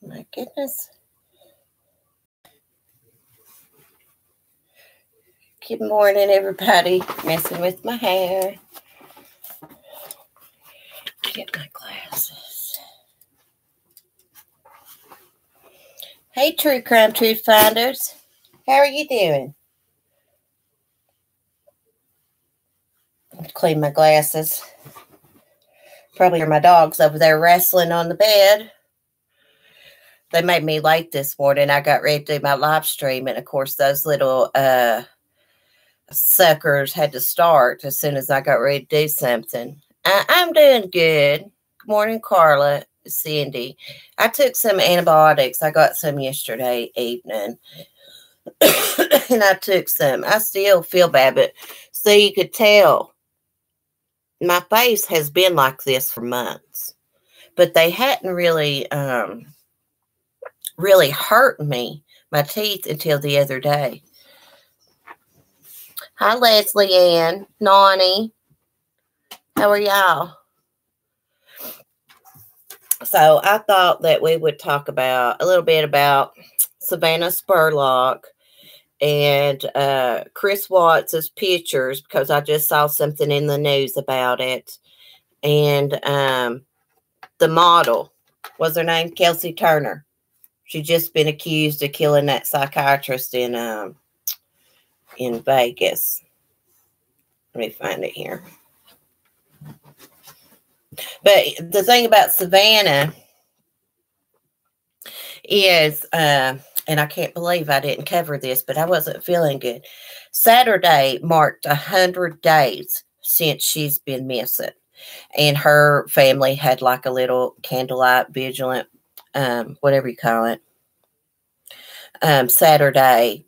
My goodness. Good morning, everybody. Messing with my hair. Get my glasses. Hey, True Crime Truth Finders. How are you doing? Clean my glasses. Probably hear my dogs over there wrestling on the bed. They made me late this morning. I got ready to do my live stream, and of course, those little suckers had to start as soon as I got ready to do something. I'm doing good. Good morning, Carla, Cindy. I took some antibiotics. I got some yesterday evening. And I took some. I still feel bad, but so you could tell my face has been like this for months. But they hadn't really hurt me, my teeth, until the other day. Hi, Leslie Ann, Nani. How are y'all? So I thought that we would talk about a little bit about Savannah Spurlock and Chris Watts' pictures, because I just saw something in the news about it. And the model, what's her name? Kelsey Turner. She's just been accused of killing that psychiatrist in Vegas. Let me find it here. But the thing about Savannah is, and I can't believe I didn't cover this, but I wasn't feeling good. Saturday marked 100 days since she's been missing. And her family had like a little candlelight vigilant, whatever you call it, Saturday.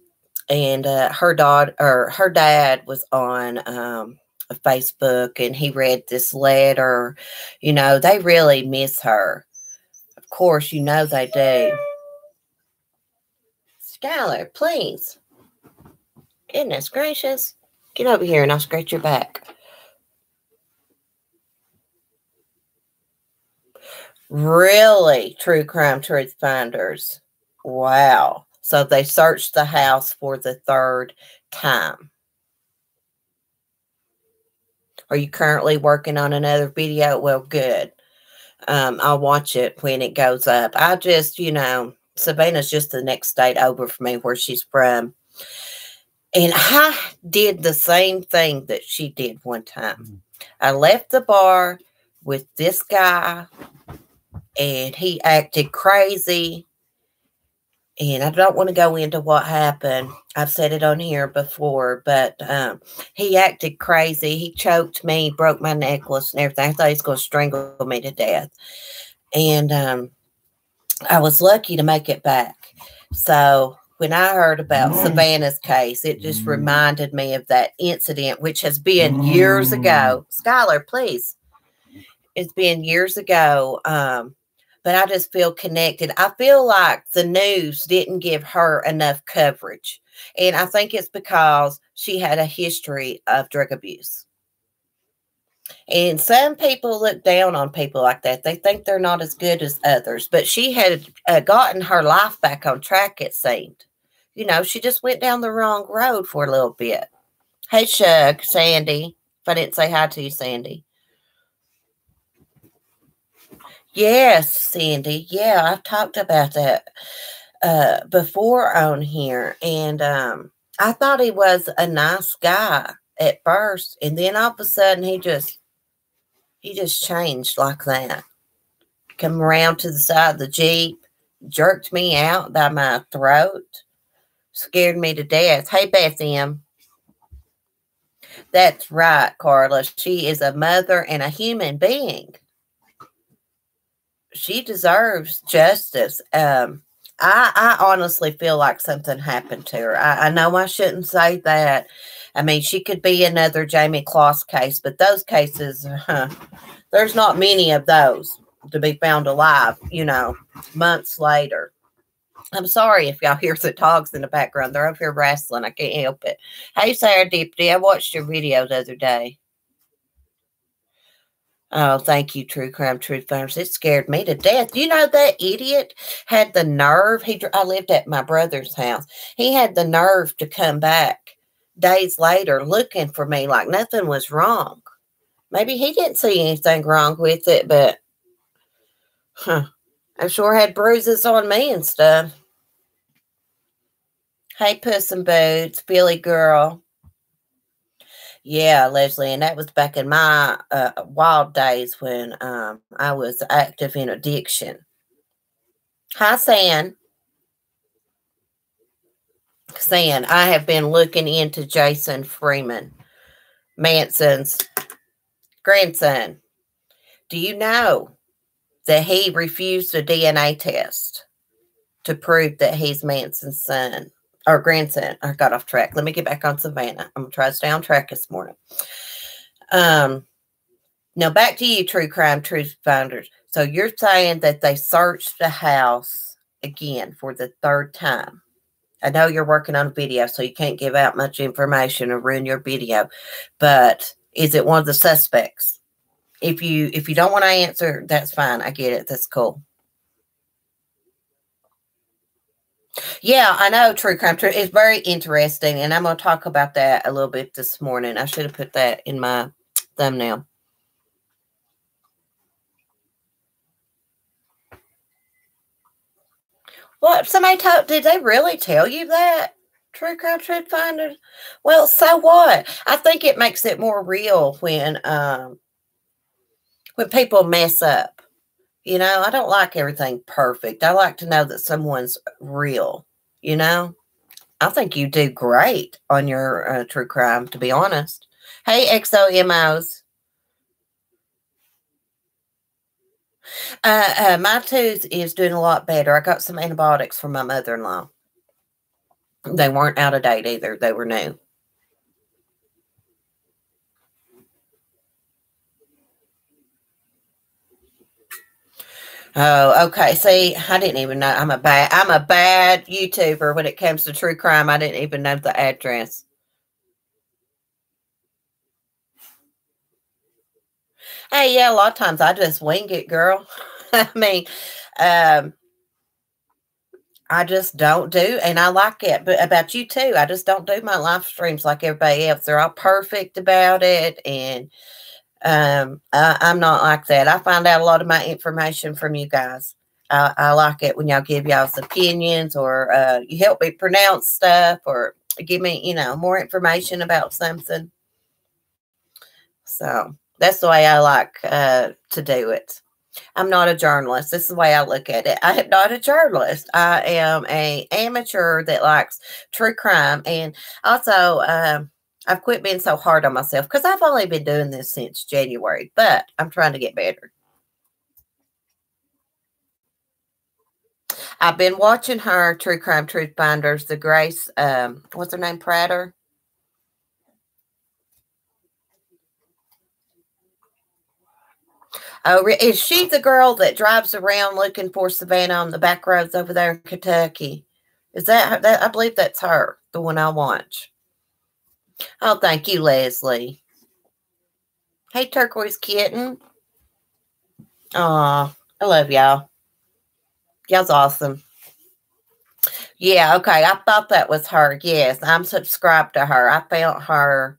And her dad was on Facebook, and he read this letter. You know, they really miss her. Of course, you know they do. Skylar, please. Goodness gracious. Get over here and I'll scratch your back. Really, True Crime Truth Finders. Wow. So they searched the house for the third time. Are you currently working on another video? Well, good. I'll watch it when it goes up. I just, Savannah's just the next state over for me where she's from. And I did the same thing that she did one time. I left the bar with this guy, and he acted crazy. And I don't want to go into what happened. I've said it on here before, but he acted crazy. He choked me, broke my necklace and everything. I thought he was going to strangle me to death. And I was lucky to make it back. So when I heard about Savannah's case, it just reminded me of that incident, which has been years ago. Skylar, please. It's been years ago. But I just feel connected. I feel like the news didn't give her enough coverage. And I think it's because she had a history of drug abuse. And some people look down on people like that. They think they're not as good as others. But she had gotten her life back on track, it seemed. She just went down the wrong road for a little bit. Hey, Shug, Sandy. If I didn't say hi to you, Sandy. Yes, Sandy. Yeah, I've talked about that before on here. And I thought he was a nice guy at first. And then all of a sudden he just changed like that. Come around to the side of the Jeep, jerked me out by my throat, scared me to death. Hey, Beth M. That's right, Carla. She is a mother and a human being. She deserves justice. I honestly feel like something happened to her. I know I shouldn't say that. I mean, she could be another Jamie Kloss case, but those cases, there's not many of those to be found alive, months later. I'm sorry if y'all hear the dogs in the background. They're up here wrestling. I can't help it. Hey, Sarah Deepty, I watched your video the other day. Oh, thank you, True Crime Truth Finders. It scared me to death. You know, that idiot had the nerve. I lived at my brother's house. He had the nerve to come back days later looking for me like nothing was wrong. Maybe he didn't see anything wrong with it, but I sure had bruises on me and stuff. Hey, Puss in Boots, Billy Girl. Yeah, Leslie, and that was back in my wild days when I was active in addiction. Hi, San. San, I have been looking into Jason Freeman, Manson's grandson. Do you know that he refused a DNA test to prove that he's Manson's son or grandson? I got off track. Let me get back on Savannah. I'm going to try to stay on track this morning. Now back to you, True Crime Truth Finders. So you're saying that they searched the house again for the third time. I know you're working on a video, so you can't give out much information or ruin your video. But is it one of the suspects? If you don't want to answer, that's fine. I get it. That's cool. Yeah, I know True Crime Truth. It's very interesting, and I'm going to talk about that a little bit this morning. I should have put that in my thumbnail. What? Somebody did they really tell you that? True Crime Truth Finders? Well, so what? I think it makes it more real when people mess up. You know, I don't like everything perfect. I like to know that someone's real, you know? I think you do great on your true crime, to be honest. Hey, XOMOs. My tooth is doing a lot better. I got some antibiotics from my mother-in-law. They weren't out of date either. They were new. Oh, okay. See, I didn't even know. I'm a bad YouTuber when it comes to true crime. I didn't even know the address. Hey, yeah, a lot of times I just wing it, girl. I mean, I just don't do, and I like it. But about you too, I just don't do my live streams like everybody else. They're all perfect about it, and I'm not like that. I find out a lot of my information from you guys. I like it when y'all give y'all's opinions, or you help me pronounce stuff, or give me, more information about something. So that's the way I like to do it. I'm not a journalist. This is the way I look at it. I am not a journalist. I am an amateur that likes true crime. And also, I've quit being so hard on myself because I've only been doing this since January, but I'm trying to get better. I've been watching her, True Crime Truth Finders, the Grace, what's her name, Prater? Oh, is she the girl that drives around looking for Savannah on the back roads over there in Kentucky? Is that I believe that's her, the one I watch. Oh, thank you, Leslie. Hey, Turquoise Kitten. Aw, I love y'all. Y'all's awesome. Yeah, okay. I thought that was her. Yes, I'm subscribed to her. I found her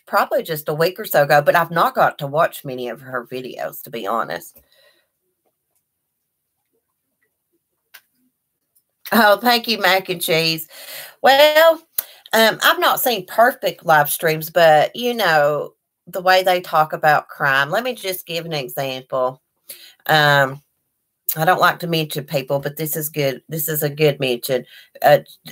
probably just a week or so ago, but I've not got to watch many of her videos, to be honest. Oh, thank you, Mac and Cheese. Well, I've not seen perfect live streams, but the way they talk about crime. Let me just give an example. I don't like to mention people, but this is good. This is a good mention.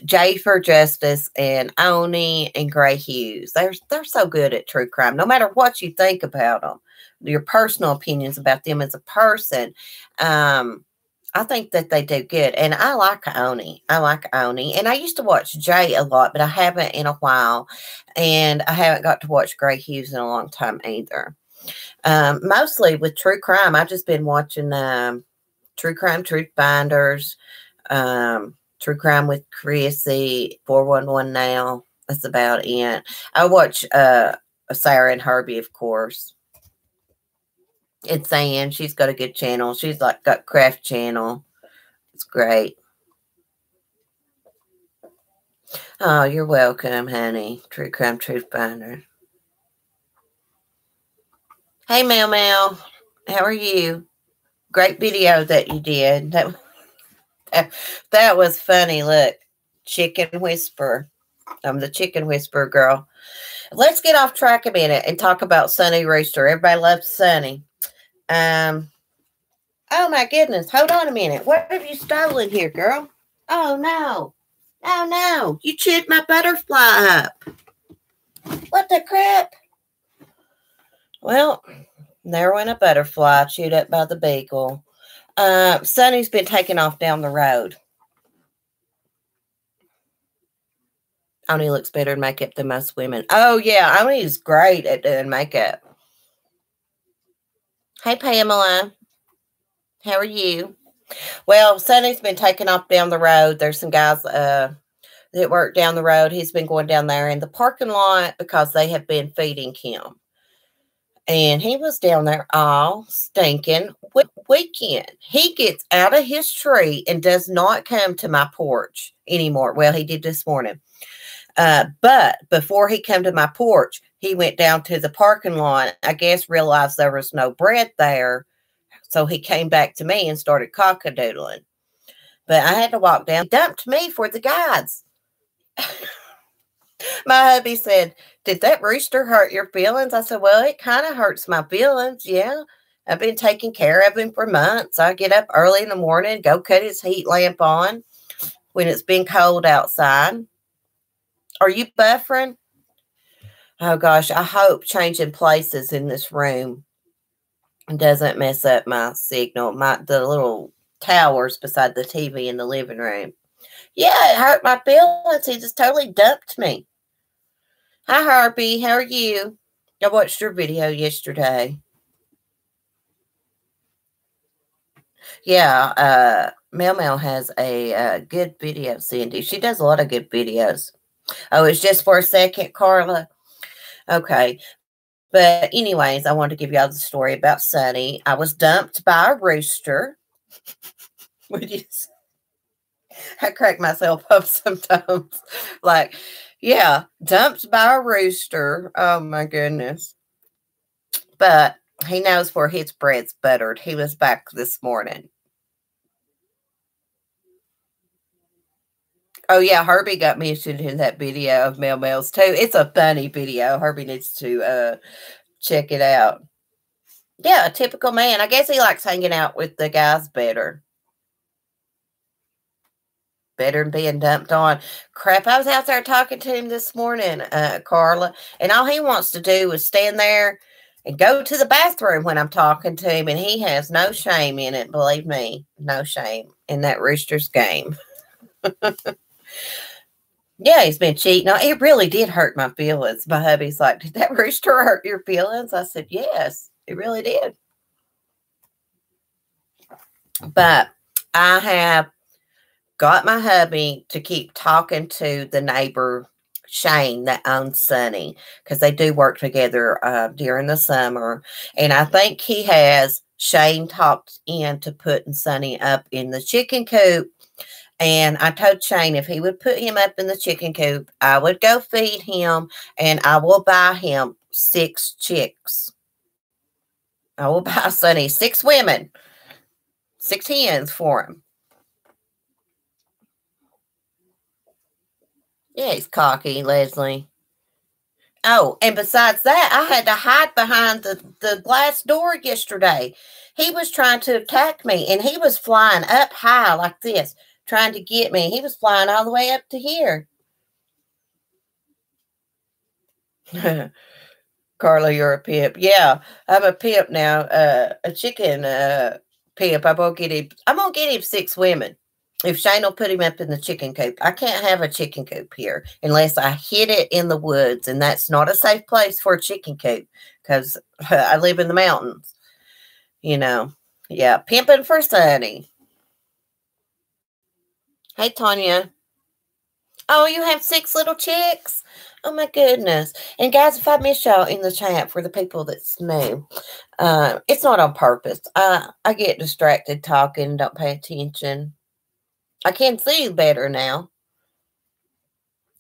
Jay for Justice and Oni and Gray Hughes. They're so good at true crime. No matter what you think about them, your personal opinions about them as a person, I think that they do good. And I like Oni. And I used to watch Jay a lot, but I haven't in a while. And I haven't got to watch Gray Hughes in a long time either. Mostly with true crime, I've just been watching True Crime Truth Finders, True Crime with Chrissy, 411 Now. That's about it. I watch Sarah and Herbie, of course. It's saying she's got a good channel. She's like got craft channel. It's great. Oh, you're welcome, honey. True Crime Truth Finder. Hey, Mel Mel. How are you? Great video that you did. That was funny. Look, Chicken Whisperer. I'm the Chicken Whisperer girl. Let's get off track a minute and talk about Sunny Rooster. Everybody loves Sunny. Oh my goodness. Hold on a minute. What have you stolen here, girl? Oh no. Oh no. You chewed my butterfly up. What the crap? Well, there went a butterfly chewed up by the beagle. Sunny's been taken off down the road. Oni looks better in makeup than most women. Oh, yeah. Oni is great at doing makeup. Hey, Pamela. How are you? Well, Sunny's been taken off down the road. There's some guys that work down the road. He's been going down there in the parking lot because they have been feeding him. And he was down there all stinking weekend. He gets out of his tree and does not come to my porch anymore. Well, he did this morning. But before he came to my porch, he went down to the parking lot. I guess realized there was no bread there. So he came back to me and started cockadoodling. But I had to walk down. He dumped me for the guides. My hubby said, did that rooster hurt your feelings? I said, well, it kind of hurts my feelings. Yeah. I've been taking care of him for months. I get up early in the morning, go cut his heat lamp on when it's been cold outside. Are you buffering? Oh, gosh. I hope changing places in this room doesn't mess up my signal. The little towers beside the TV in the living room. Yeah, it hurt my feelings. He just totally dumped me. Hi, Harvey. How are you? I watched your video yesterday. Yeah, Mel Mel has a good video, Cindy. She does a lot of good videos. Oh, it's just for a second, Carla? Okay. But anyways, I wanted to give y'all the story about Sunny. I was dumped by a rooster. I crack myself up sometimes. Like, yeah, dumped by a rooster. Oh, my goodness. But he knows where his bread's buttered. He was back this morning. Oh, yeah, Herbie got mentioned in that video of Mel Mel's, too. It's a funny video. Herbie needs to check it out. Yeah, a typical man. I guess he likes hanging out with the guys better. Better than being dumped on. Crap, I was out there talking to him this morning, Carla, and all he wants to do is stand there and go to the bathroom when I'm talking to him, and he has no shame in it, believe me. No shame in that rooster's game. Yeah, he's been cheating. No, it really did hurt my feelings. My hubby's like, did that rooster hurt your feelings? I said, yes, it really did. But I have got my hubby to keep talking to the neighbor, Shane, that owns Sunny, because they do work together during the summer. And I think he has Shane talked into putting Sunny up in the chicken coop. And I told Shane if he would put him up in the chicken coop, I would go feed him and I will buy him 6 chicks. I will buy Sunny 6 women, 6 hens for him. Yeah, he's cocky, Leslie. Oh, and besides that, I had to hide behind the glass door yesterday. He was trying to attack me, and he was flying up high like this, trying to get me. He was flying all the way up to here. Carla, you're a pimp. Yeah, I'm a pimp now. A chicken pimp. I'm gonna get him 6 women. If Shane will put him up in the chicken coop. I can't have a chicken coop here unless I hid it in the woods, and that's not a safe place for a chicken coop because I live in the mountains. You know. Yeah, pimping for Sunny. Hey, Tanya. Oh, you have 6 little chicks? Oh my goodness. And guys, if I miss y'all in the chat for the people that's new, it's not on purpose. I get distracted talking, don't pay attention. I can see better now.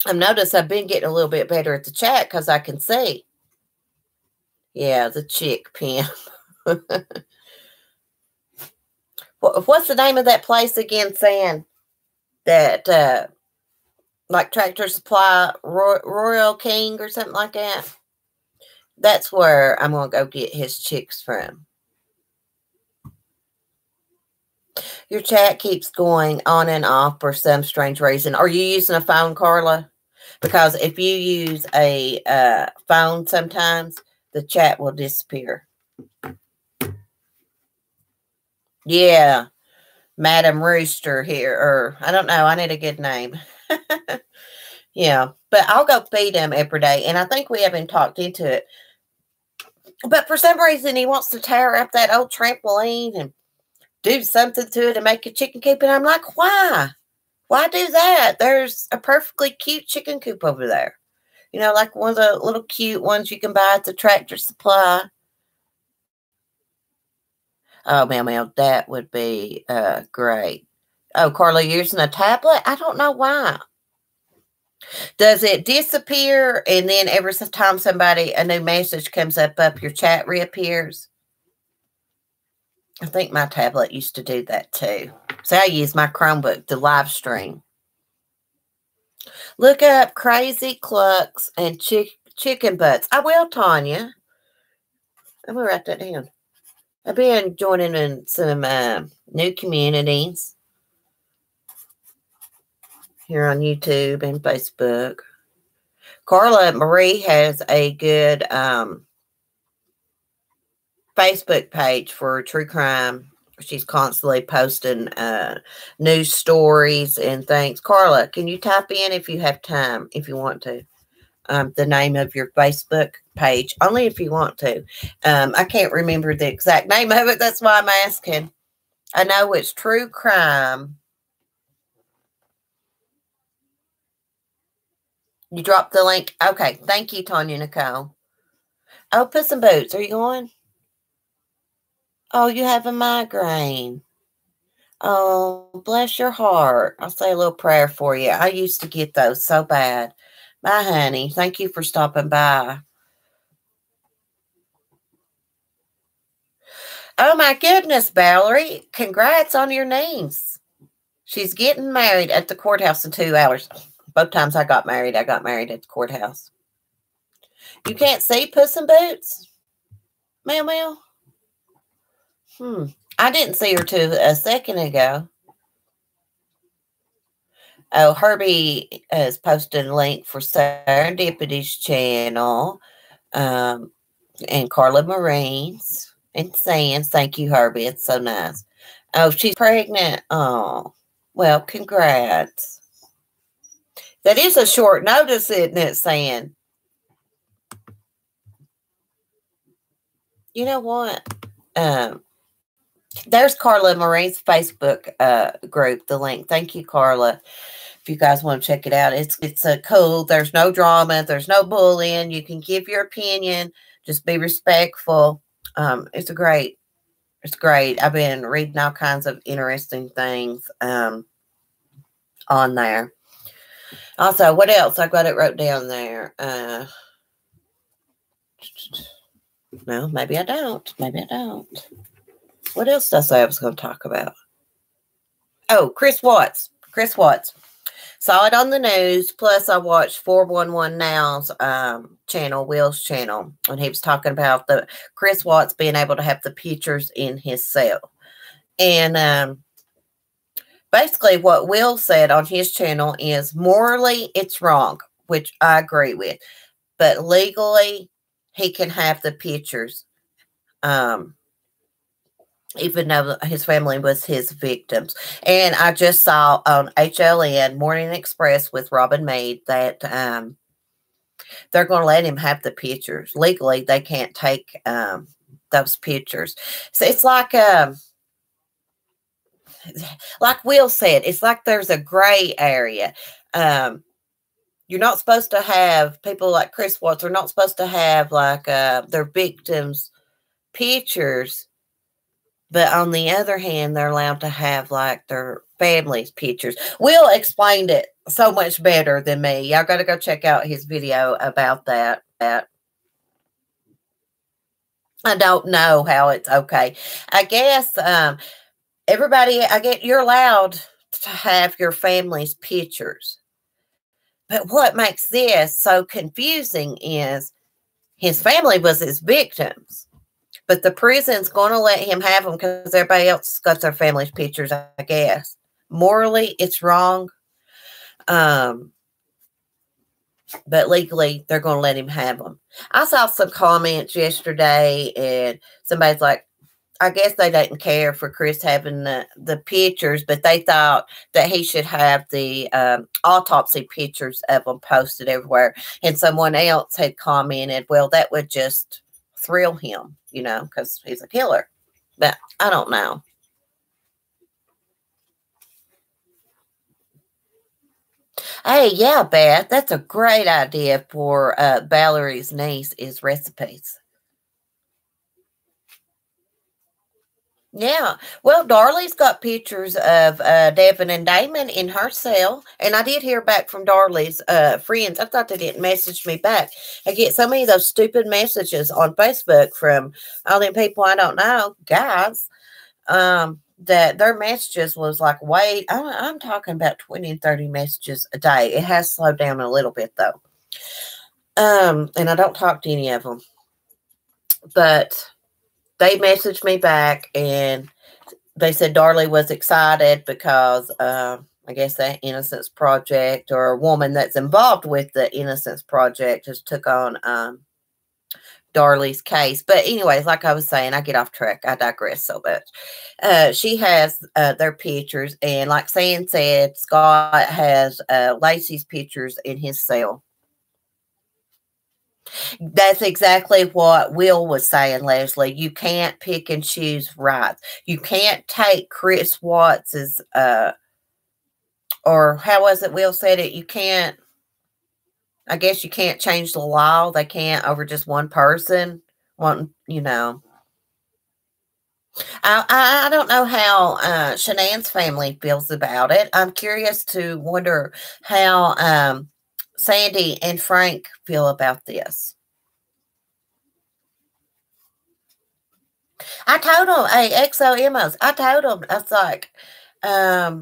I've noticed I've been getting a little bit better at the chat because I can see. Yeah, the chick pimp. What's the name of that place again, Sam? That, like Tractor Supply, Royal King or something like that? That's where I'm going to go get his chicks from. Your chat keeps going on and off for some strange reason. Are you using a phone, Carla? Because if you use a phone sometimes, the chat will disappear. Yeah. Madam Rooster here. Or, I don't know. I need a good name. Yeah. But I'll go feed him every day. And I think we haven't talked into it. But for some reason, he wants to tear up that old trampoline and do something to it and make a chicken coop. And I'm like, why? Why do that? There's a perfectly cute chicken coop over there. You know, like one of the little cute ones you can buy at the Tractor Supply. Oh, Mel, that would be great. Oh, Carla, you're using a tablet? I don't know why. Does it disappear and then every time a new message comes up, your chat reappears? I think my tablet used to do that too. So I use my Chromebook to live stream. Look up Crazy Clucks and Chicken Butts. I will, Tanya. I'm going to write that down. I've been joining in some new communities here on YouTube and Facebook. Carla Marie has a good Facebook page for true crime. She's constantly posting news stories and things. Carla, can you type in if you have time, if you want to, the name of your Facebook page? Only if you want to. I can't remember the exact name of it. That's why I'm asking. I know it's True Crime. You dropped the link. Okay. Thank you, Tanya Nicole. Oh, Puss in Boots. Are you going? Oh, you have a migraine. Oh, bless your heart. I'll say a little prayer for you. I used to get those so bad. Bye, honey. Thank you for stopping by. Oh, my goodness, Valerie. Congrats on your niece. She's getting married at the courthouse in 2 hours. Both times I got married at the courthouse. You can't see Puss in Boots? Mel? I didn't see her till a second ago. Oh, Herbie has posted a link for Serendipity's channel. And Carla Marines and Sands. Thank you, Herbie. It's so nice. Oh, she's pregnant. Oh, well, congrats. That is a short notice, isn't it, Sand? You know what? There's Carla Marine's Facebook group, the link. Thank you, Carla. If you guys want to check it out, it's cool. There's no drama. There's no bullying. You can give your opinion. Just be respectful. It's great. It's great. I've been reading all kinds of interesting things on there. Also, what else? I got it wrote down there. No, maybe I don't. Maybe I don't. What else did I say I was going to talk about? Oh, Chris Watts. Chris Watts. Saw it on the news. Plus, I watched 411 Now's channel, Will's channel, when he was talking about the Chris Watts being able to have the pictures in his cell. And basically what Will said on his channel is morally it's wrong, which I agree with. But legally, he can have the pictures. Even though his family was his victims. And I just saw on HLN Morning Express with Robin Meade that they're going to let him have the pictures. Legally, they can't take those pictures. So it's like Will said, it's like there's a gray area. You're not supposed to have people like Chris Watts are not supposed to have like their victims' pictures, but on the other hand, they're allowed to have like their family's pictures. Will explained it so much better than me. Y'all got to go check out his video about that. I don't know how it's okay. I guess everybody, you're allowed to have your family's pictures. But what makes this so confusing is his family was his victims. But the prison's going to let him have them because everybody else got their family's pictures, I guess. Morally, it's wrong. But legally, they're going to let him have them. I saw some comments yesterday, and somebody's like, I guess they didn't care for Chris having the pictures, but they thought that he should have the autopsy pictures of them posted everywhere. And someone else had commented, well, that would just thrill him, you know, because he's a killer. But I don't know. Hey, yeah, Beth, that's a great idea for Valerie's niece is recipes. Yeah. Well, Darlie's got pictures of Devin and Damon in her cell. And I did hear back from Darlie's friends. I thought they didn't message me back. I get so many of those stupid messages on Facebook from all them people I don't know, guys, that their messages was like, wait, I'm talking about 20 and 30 messages a day. It has slowed down a little bit, though. And I don't talk to any of them. But they messaged me back and they said Darlie was excited because I guess that Innocence Project or a woman that's involved with the Innocence Project just took on Darlie's case. But anyways, like I was saying, I get off track. I digress so much. She has their pictures, and like Sam said, Scott has Lacey's pictures in his cell. That's exactly what Will was saying, Leslie. You can't pick and choose rights. You can't take Chris Watts's, or how was it Will said it? You can't, I guess you can't change the law. They can't over just one person. One, you know. I don't know how Shanann's family feels about it. I'm curious to wonder how Sandy and Frank feel about this. I told him, hey, XOMOs, I told him, I was like, I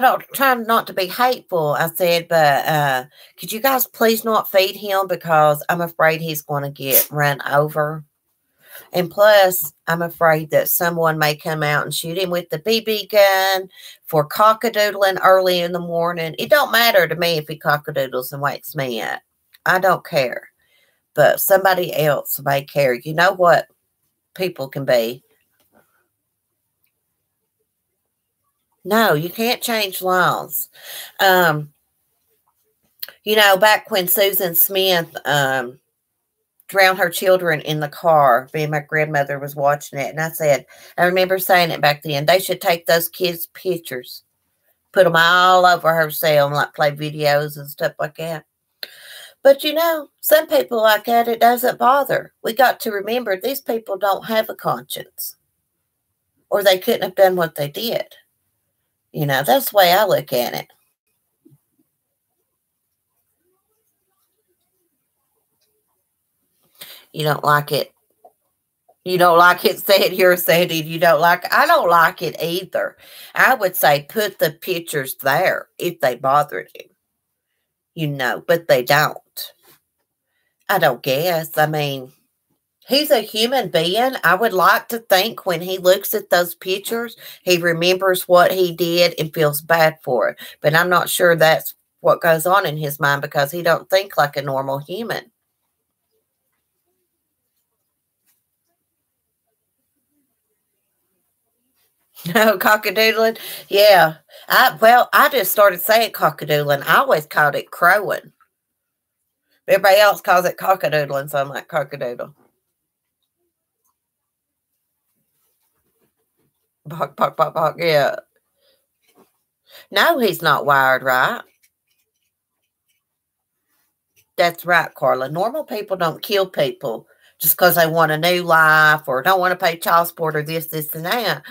don't try not to be hateful. I said, but could you guys please not feed him because I'm afraid he's going to get run over. And plus, I'm afraid that someone may come out and shoot him with the BB gun for cockadoodling early in the morning. It don't matter to me if he cockadoodles and wakes me up. I don't care. But somebody else may care. You know what people can be. No, you can't change laws. You know, back when Susan Smith drowned her children in the car, me and my grandmother was watching it, and I remember saying it back then, they should take those kids' pictures, put them all over her cell, and like play videos and stuff like that. But you know, some people like that, it doesn't bother. We got to remember these people don't have a conscience, or they couldn't have done what they did. You know, that's the way I look at it. You don't like it. You don't like it said you're saying you don't like it. I don't like it either. I would say put the pictures there if they bothered you. You know, but they don't. I don't guess. I mean, he's a human being. I would like to think when he looks at those pictures, he remembers what he did and feels bad for it. But I'm not sure that's what goes on in his mind because he don't think like a normal human. No, cockadoodling. Yeah. I just started saying cockadoodling. I always called it crowing. Everybody else calls it cockadoodling, so I'm like cockadoodle. Bark, bark, bark, bark. Yeah. No, he's not wired right. That's right, Carla. Normal people don't kill people just because they want a new life or don't want to pay child support or this, and that.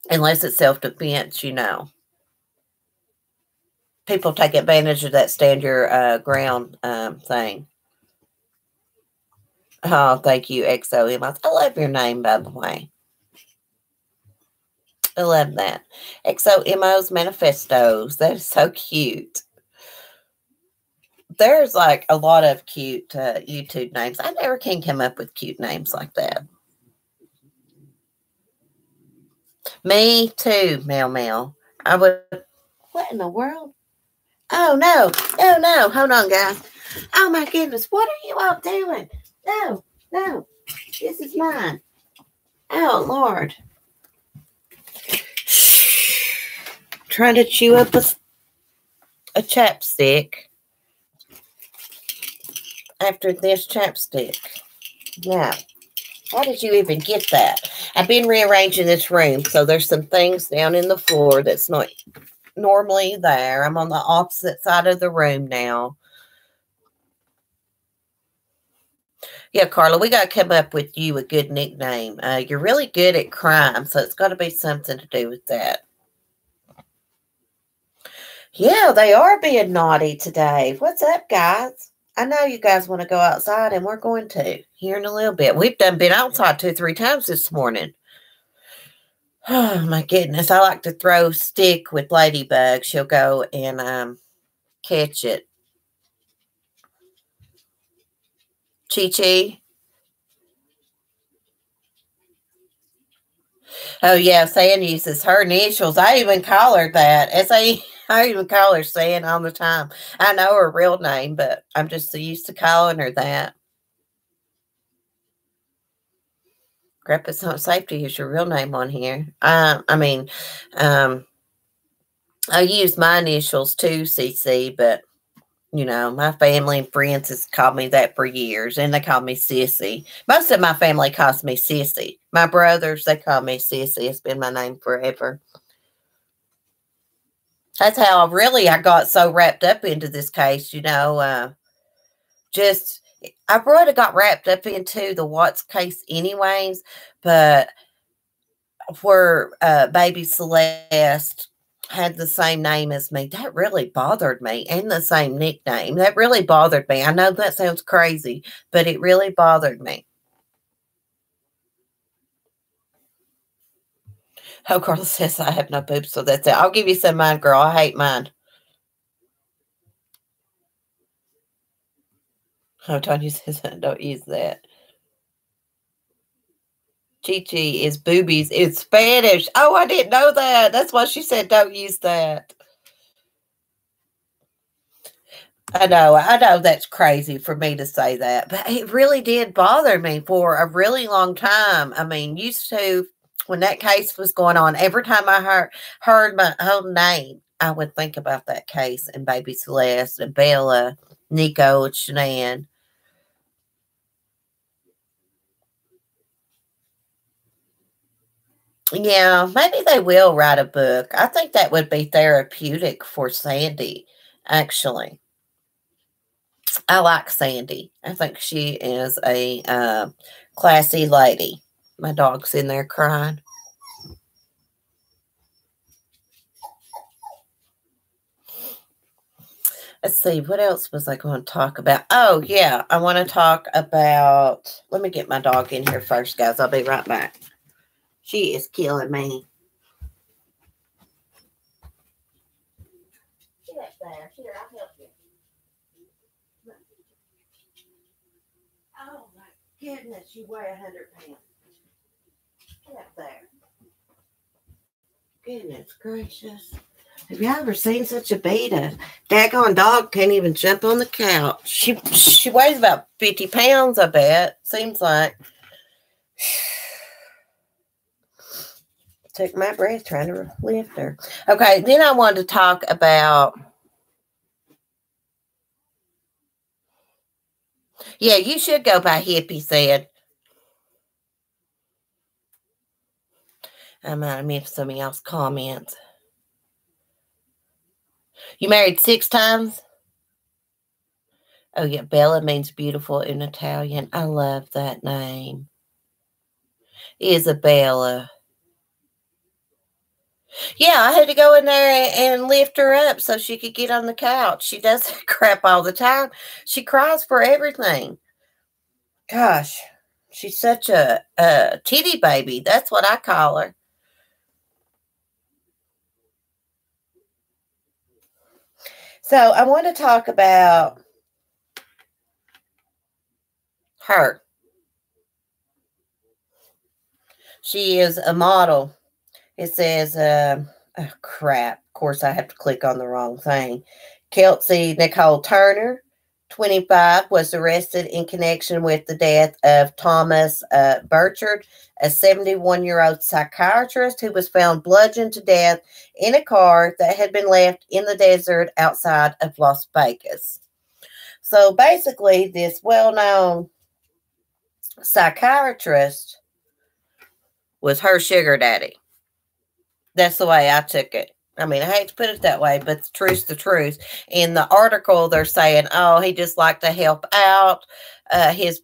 Unless it's self-defense, People take advantage of that stand your ground thing. Oh, thank you, XOM. I love your name, by the way. I love that. XOMO's Manifestos. That is so cute. There's like a lot of cute YouTube names. I never can come up with cute names like that. Me too, Mel. I would. What in the world? Oh, no. Oh, no. Hold on, guys. Oh, my goodness. What are you all doing? No, no. This is mine. Oh, Lord. Trying to chew up a chapstick after this chapstick. Yeah. How did you even get that? I've been rearranging this room, so there's some things down in the floor that's not normally there. I'm on the opposite side of the room now. Yeah, Carla, we got to come up with you a good nickname. You're really good at crime, so it's got to be something to do with that. Yeah, they are being naughty today. What's up, guys? I know you guys want to go outside, and we're going to here in a little bit. We've been outside 2-3 times this morning. Oh, my goodness. I like to throw stick with Ladybug. She'll go and catch it. Chi-Chi? Oh, yeah, San uses her initials. I even call her that. I even call her San all the time. I know her real name, but I'm just so used to calling her that. Crap, it's not safe to use your real name on here. I use my initials too, CC, but, my family and friends has called me that for years, and they call me Sissy. Most of my family calls me Sissy. My brothers, they call me Sissy. It's been my name forever. That's how I got so wrapped up into this case, I would have got wrapped up into the Watts case anyways, but where baby Celeste had the same name as me, that really bothered me, and the same nickname. That really bothered me. I know that sounds crazy, but it really bothered me. Oh, Carla says I have no boobs, so that's it. I'll give you some of mine, girl. I hate mine. Oh, Tanya says I don't use that. Chi-Chi is boobies. It's Spanish. Oh, I didn't know that. That's why she said don't use that. I know that's crazy for me to say that, but it really did bother me for a really long time. I mean, used to, when that case was going on, every time I heard my own name, I would think about that case and baby Celeste and Bella, Nico, and Shanann. Yeah, maybe they will write a book. I think that would be therapeutic for Sandy, actually. I like Sandy. I think she is a classy lady. My dog's in there crying. Let's see, what else was I going to talk about? Oh, yeah, I want to talk about, let me get my dog in here first, guys. I'll be right back. She is killing me. Get up there. Here, I'll help you. Oh, my goodness, you weigh 100 pounds. Get up there. Goodness gracious. Have you ever seen such a beta? Daggone dog can't even jump on the couch. She weighs about 50 pounds, I bet. Seems like. Took my breath trying to lift her. Okay, then I wanted to talk about. Yeah, you should go by Hippie said. I might have missed some of y'all's comments. You married 6 times? Oh, yeah, Bella means beautiful in Italian. I love that name. Isabella. Yeah, I had to go in there and lift her up so she could get on the couch. She does that crap all the time. She cries for everything. Gosh, she's such a titty baby. That's what I call her. So I want to talk about her. She is a model. It says, oh crap. Of course, I have to click on the wrong thing. Kelsey Nicole Turner, 25, was arrested in connection with the death of Thomas Burchard, a 71-year-old psychiatrist who was found bludgeoned to death in a car that had been left in the desert outside of Las Vegas. So basically, this well-known psychiatrist was her sugar daddy. That's the way I took it. I mean, I hate to put it that way, but the truth's the truth. In the article, they're saying, oh, he just liked to help out. His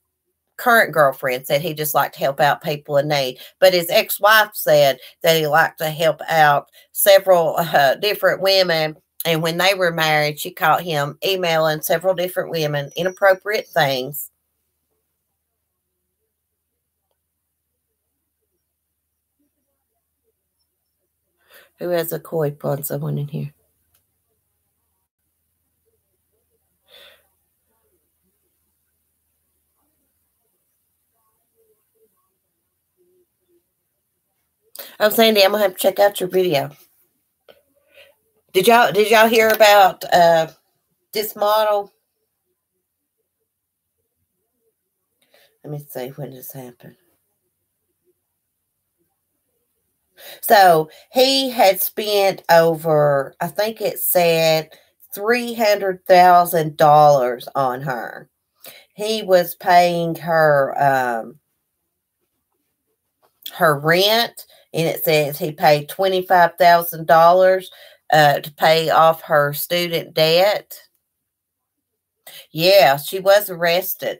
current girlfriend said he just liked to help out people in need. But his ex-wife said that he liked to help out several different women. And when they were married, she caught him emailing several different women inappropriate things. Who has a koi on someone in here? Oh, Sandy, I'm gonna have to check out your video. Did y'all hear about this model? Let me see when this happened. So he had spent over, I think it said $300,000 on her. He was paying her her rent, and it says he paid $25,000 to pay off her student debt. Yeah, she was arrested.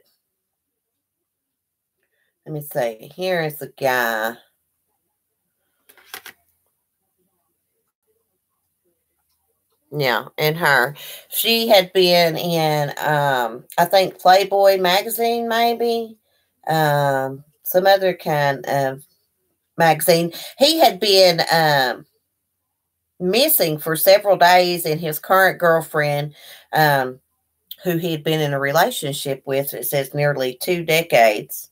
Let me see. Here is the guy. Yeah, and her. She had been in I think Playboy magazine, maybe. Some other kind of magazine. He had been missing for several days, and his current girlfriend, who he had been in a relationship with, it says nearly 2 decades,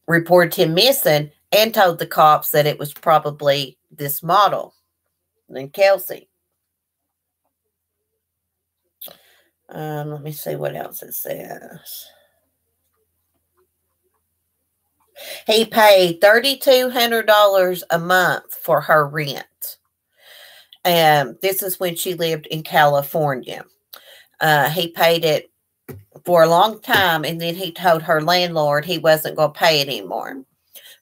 reported him missing and told the cops that it was probably this model named Kelsey. Let me see what else it says. He paid $3,200 a month for her rent. This is when she lived in California. He paid it for a long time, and then he told her landlord he wasn't going to pay it anymore.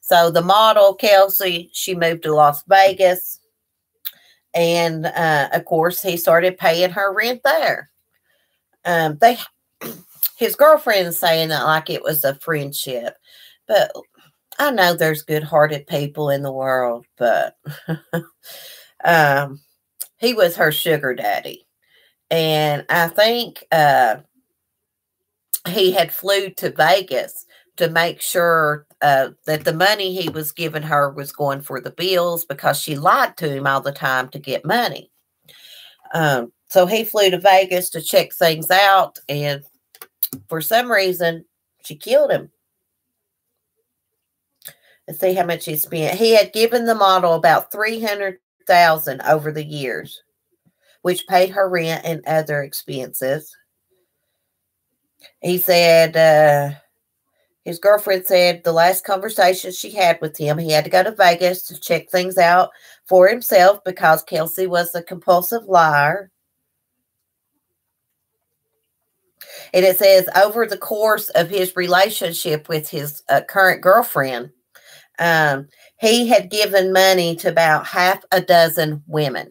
So the model, Kelsey, she moved to Las Vegas. And, of course, he started paying her rent there. His girlfriend is saying that like it was a friendship. But I know there's good-hearted people in the world, but he was her sugar daddy. And I think he had flew to Vegas to make sure that the money he was giving her was going for the bills, because she lied to him all the time to get money. So he flew to Vegas to check things out, and for some reason, she killed him. Let's see how much he spent. He had given the model about $300,000 over the years, which paid her rent and other expenses. He said, his girlfriend said the last conversation she had with him, he had to go to Vegas to check things out for himself because Kelsey was a compulsive liar. And it says over the course of his relationship with his current girlfriend, he had given money to about half a dozen women.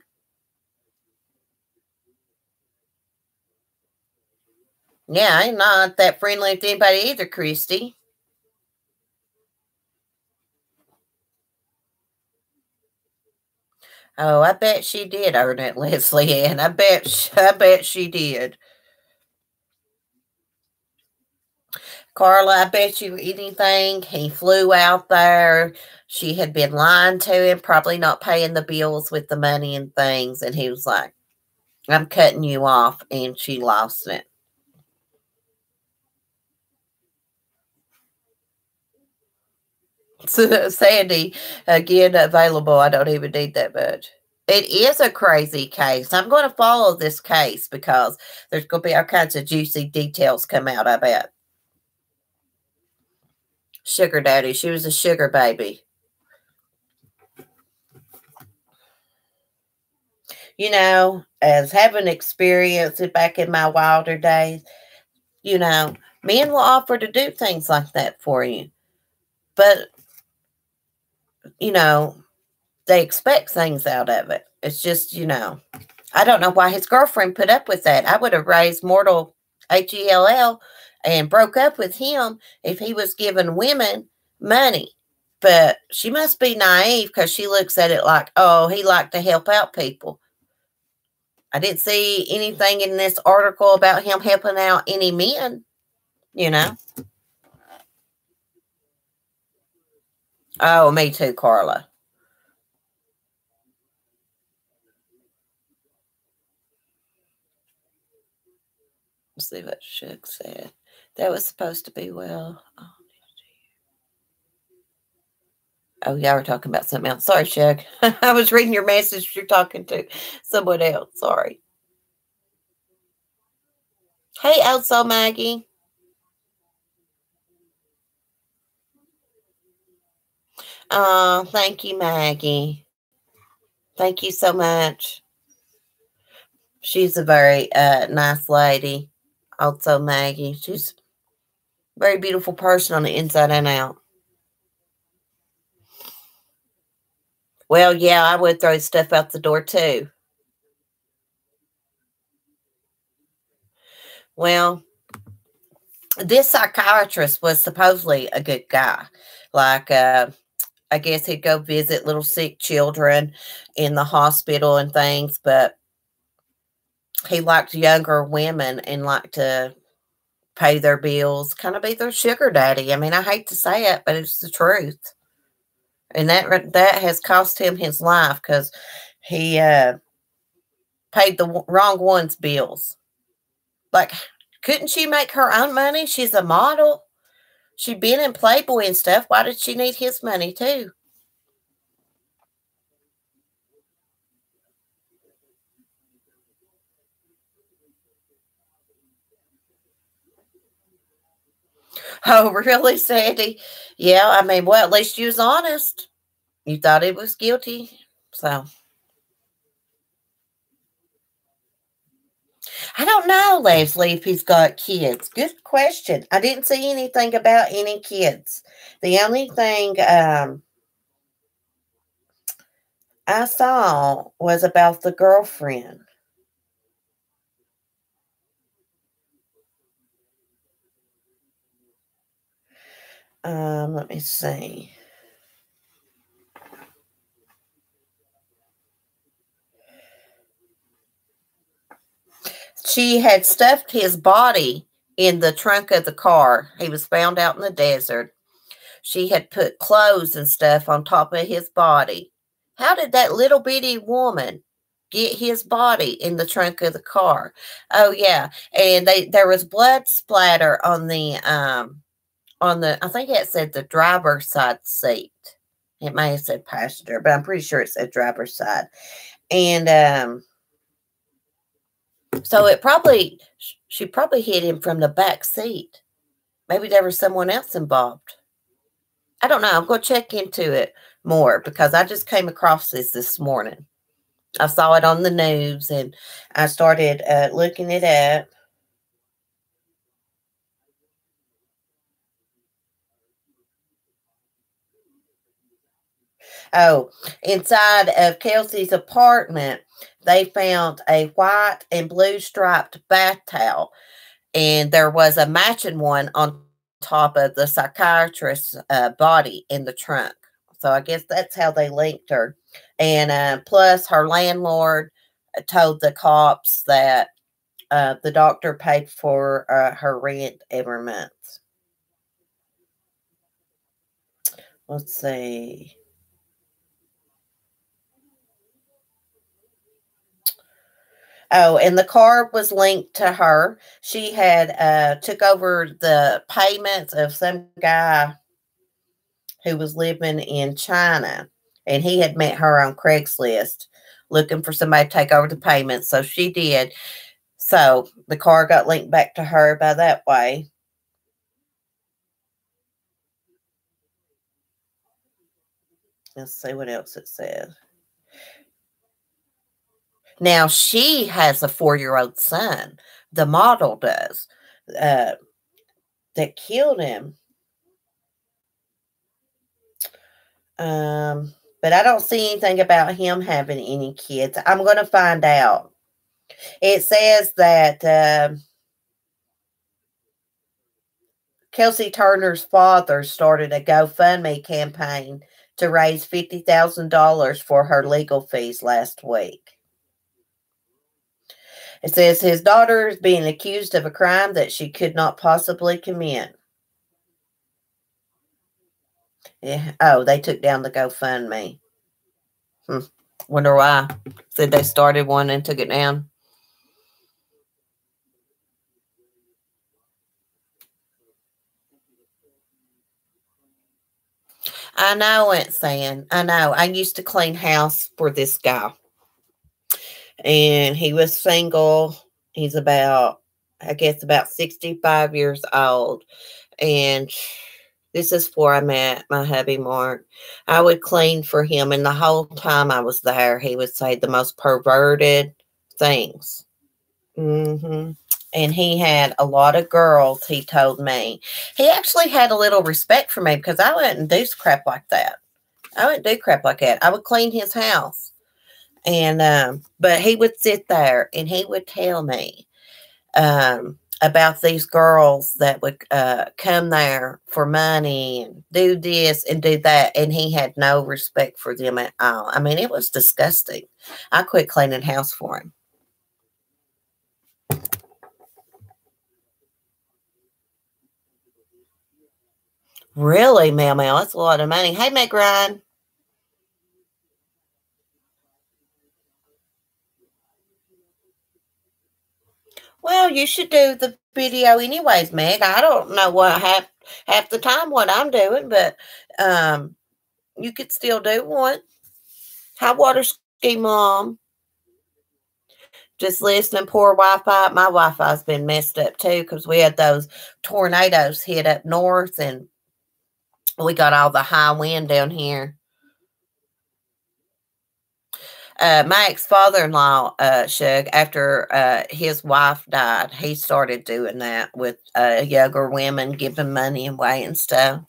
Yeah, I'm not that friendly with anybody either, Christy. Oh, I bet she did earn it, Leslie Ann. I bet she did. Carla, I bet you anything. He flew out there. She had been lying to him, probably not paying the bills with the money and things. And he was like, I'm cutting you off. And she lost it. So, Sandy, again, available. I don't even need that much. It is a crazy case. I'm going to follow this case because there's going to be all kinds of juicy details come out, I bet. Sugar daddy. She was a sugar baby. You know, as having experienced it back in my wilder days, you know, men will offer to do things like that for you. But, you know, they expect things out of it. It's just, you know, I don't know why his girlfriend put up with that. I would have raised Mortal HELL and broke up with him if he was giving women money. But she must be naive because she looks at it like, oh, he liked to help out people. I didn't see anything in this article about him helping out any men, you know. Oh, me too, Carla. Let's see what Shug said. That was supposed to be well. Oh, y'all were talking about something else. Sorry, Shug. I was reading your message. You're talking to someone else. Sorry. Hey, also Maggie. Thank you, Maggie. Thank you so much. She's a very nice lady. Also, Maggie. She's a very beautiful person on the inside and out. Well, yeah, I would throw stuff out the door too. Well, this psychiatrist was supposedly a good guy. Like, I guess he'd go visit little sick children in the hospital and things, but he liked younger women and liked to pay their bills, kind of be their sugar daddy. I mean, I hate to say it, but it's the truth. And that has cost him his life because he paid the wrong one's bills. Like, couldn't she make her own money? She's a model. She'd been in Playboy and stuff. Why did she need his money too? Oh, really, Sandy? Yeah, I mean, well, at least you was honest. You thought he was guilty. So, I don't know, Leslie, if he's got kids. Good question. I didn't see anything about any kids. The only thing I saw was about the girlfriend. Let me see. She had stuffed his body in the trunk of the car. He was found out in the desert. She had put clothes and stuff on top of his body. How did that little bitty woman get his body in the trunk of the car? Oh yeah, and there was blood splatter on the I think it said the driver's side seat. It may have said passenger, but I'm pretty sure it said driver's side. And so she probably hit him from the back seat. Maybe there was someone else involved. I don't know. I'm going to check into it more because I just came across this morning. I saw it on the news and I started looking it up. Oh, inside of Kelsey's apartment, they found a white and blue striped bath towel. And there was a matching one on top of the psychiatrist's body in the trunk. So I guess that's how they linked her. And plus, her landlord told the cops that the doctor paid for her rent every month. Let's see. Oh, and the car was linked to her. She had took over the payments of some guy who was living in China, and he had met her on Craigslist looking for somebody to take over the payments. So she did. So the car got linked back to her by that way. Let's see what else it says. Now she has a 4-year-old son. The model does. Uh, that killed him. But I don't see anything about him having any kids. I'm going to find out. It says that Kelsey Turner's father started a GoFundMe campaign to raise $50,000 for her legal fees last week. It says his daughter is being accused of a crime that she could not possibly commit. Yeah. Oh, they took down the GoFundMe. Wonder why. Said they started one and took it down. I know, Aunt Sam. I know. I used to clean house for this guy. And he was single. He's about, I guess, about 65 years old. And this is before I met my hubby, Mark. I would clean for him. And the whole time I was there, he would say the most perverted things. And he had a lot of girls, he told me. He actually had a little respect for me because I wouldn't do crap like that. I wouldn't do crap like that. I would clean his house. And but he would sit there and he would tell me about these girls that would come there for money and do this and do that, and he had no respect for them at all. I mean, it was disgusting. I quit cleaning house for him. Really, Mel Mel, that's a lot of money. Hey, Meg Ryan. Well, you should do the video anyways, Meg. I don't know what half the time what I'm doing, but you could still do one. High water ski, Mom. Just listening, poor Wi-Fi. My Wi-Fi's been messed up too because we had those tornadoes hit up north, and we got all the high wind down here. My ex-father-in-law, Shug, after his wife died, he started doing that with younger women, giving money away and stuff.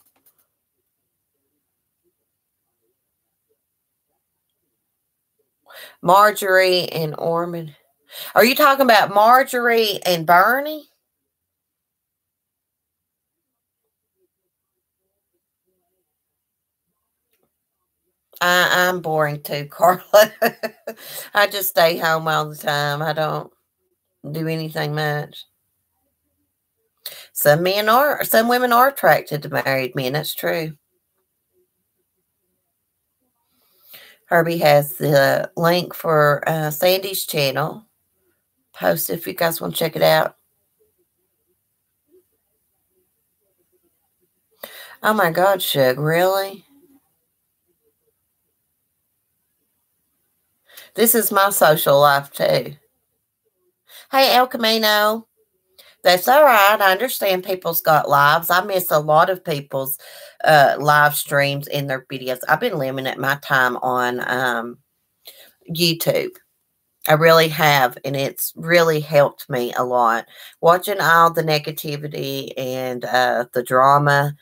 Marjorie and Ormond. Are you talking about Marjorie and Bernie? I'm boring too, Carla. I just stay home all the time. I don't do anything much. Some women are attracted to married men. That's true. Herbie has the link for Sandy's channel. Post if you guys want to check it out. Oh my God, Shug, really? This is my social life too. Hey, El Camino. That's all right. I understand people's got lives. I miss a lot of people's live streams in their videos. I've been limiting my time on YouTube. I really have, and it's really helped me a lot. Watching all the negativity and the drama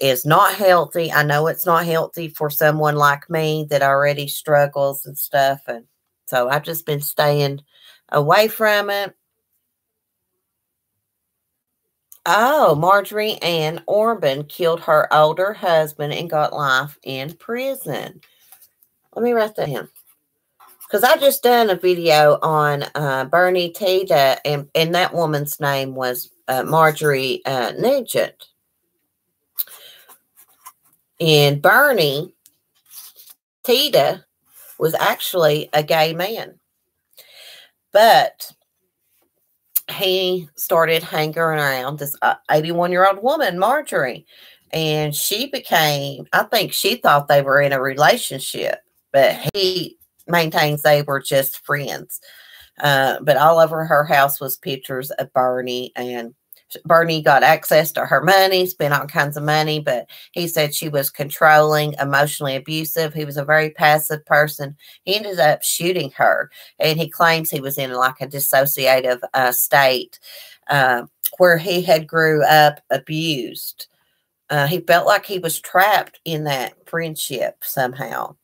is not healthy. I know it's not healthy for someone like me that already struggles and stuff. And so I've just been staying away from it. Oh, Marjorie Ann Orban killed her older husband and got life in prison. Let me write that down. Because I just done a video on Bernie Tita, and that woman's name was Marjorie Nugent. And Bernie Tita was actually a gay man. But he started hanging around this 81-year-old woman, Marjorie. And she became, I think she thought they were in a relationship, but he maintains they were just friends. But all over her house was pictures of Bernie, and Bernie got access to her money, spent all kinds of money, but he said she was controlling, emotionally abusive. He was a very passive person. He ended up shooting her, and he claims he was in like a dissociative state where he had grew up abused. He felt like he was trapped in that friendship somehow.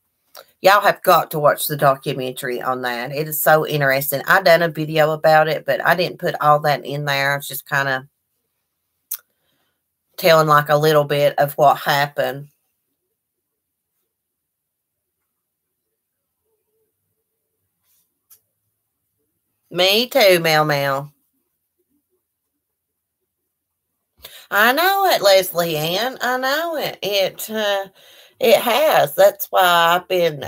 Y'all have got to watch the documentary on that. It is so interesting. I done a video about it, but I didn't put all that in there. I was just kind of telling like a little bit of what happened. Me too, Mel Mel. I know it, Leslie Ann. I know it. It has. That's why I've been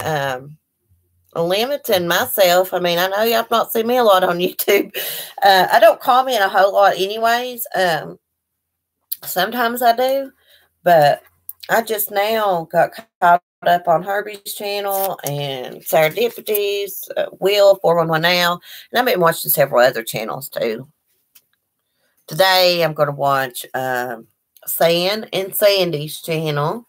limiting myself. I mean, I know y'all not seen me a lot on YouTube. I don't comment a whole lot anyways. Sometimes I do, but I just now got caught up on Herbie's channel and Serendipities, Will 411 Now, and I've been watching several other channels too. Today I'm going to watch San and Sandy's channel.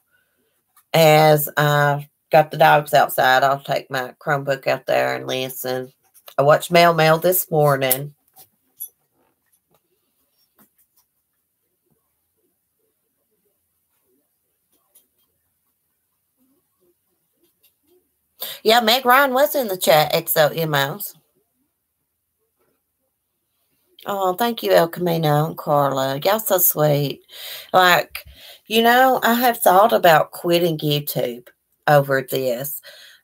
As I got the dogs outside, I'll take my Chromebook out there and listen. I watched Mel Mel this morning. Yeah, Meg Ryan was in the chat, XO Emos. Oh, thank you, El Camino and Carla. Y'all so sweet. Like, I have thought about quitting YouTube over this.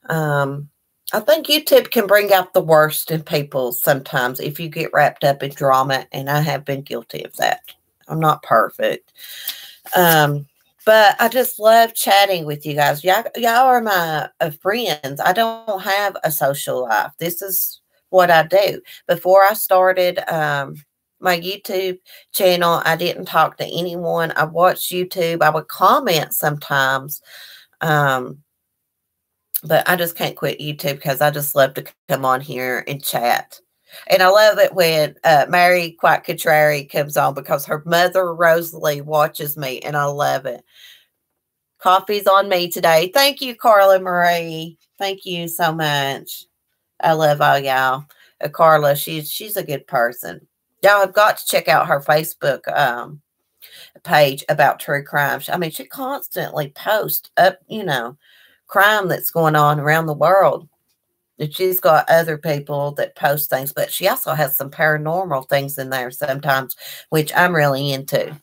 I think YouTube can bring out the worst in people sometimes if you get wrapped up in drama, and I have been guilty of that. I'm not perfect. But I just love chatting with you guys. Y'all are my friends. I don't have a social life. This is what I do. Before I started my YouTube channel, I didn't talk to anyone. I watched YouTube. I would comment sometimes. But I just can't quit YouTube because I just love to come on here and chat. And I love it when Mary Quite Contrary comes on because her mother, Rosalie, watches me, and I love it. Coffee's on me today. Thank you, Carla Marie. Thank you so much. I love all y'all. Carla, she's a good person. Y'all have got to check out her Facebook page about true crime. I mean, she constantly posts up, crime that's going on around the world. And she's got other people that post things, but she also has some paranormal things in there sometimes, which I'm really into.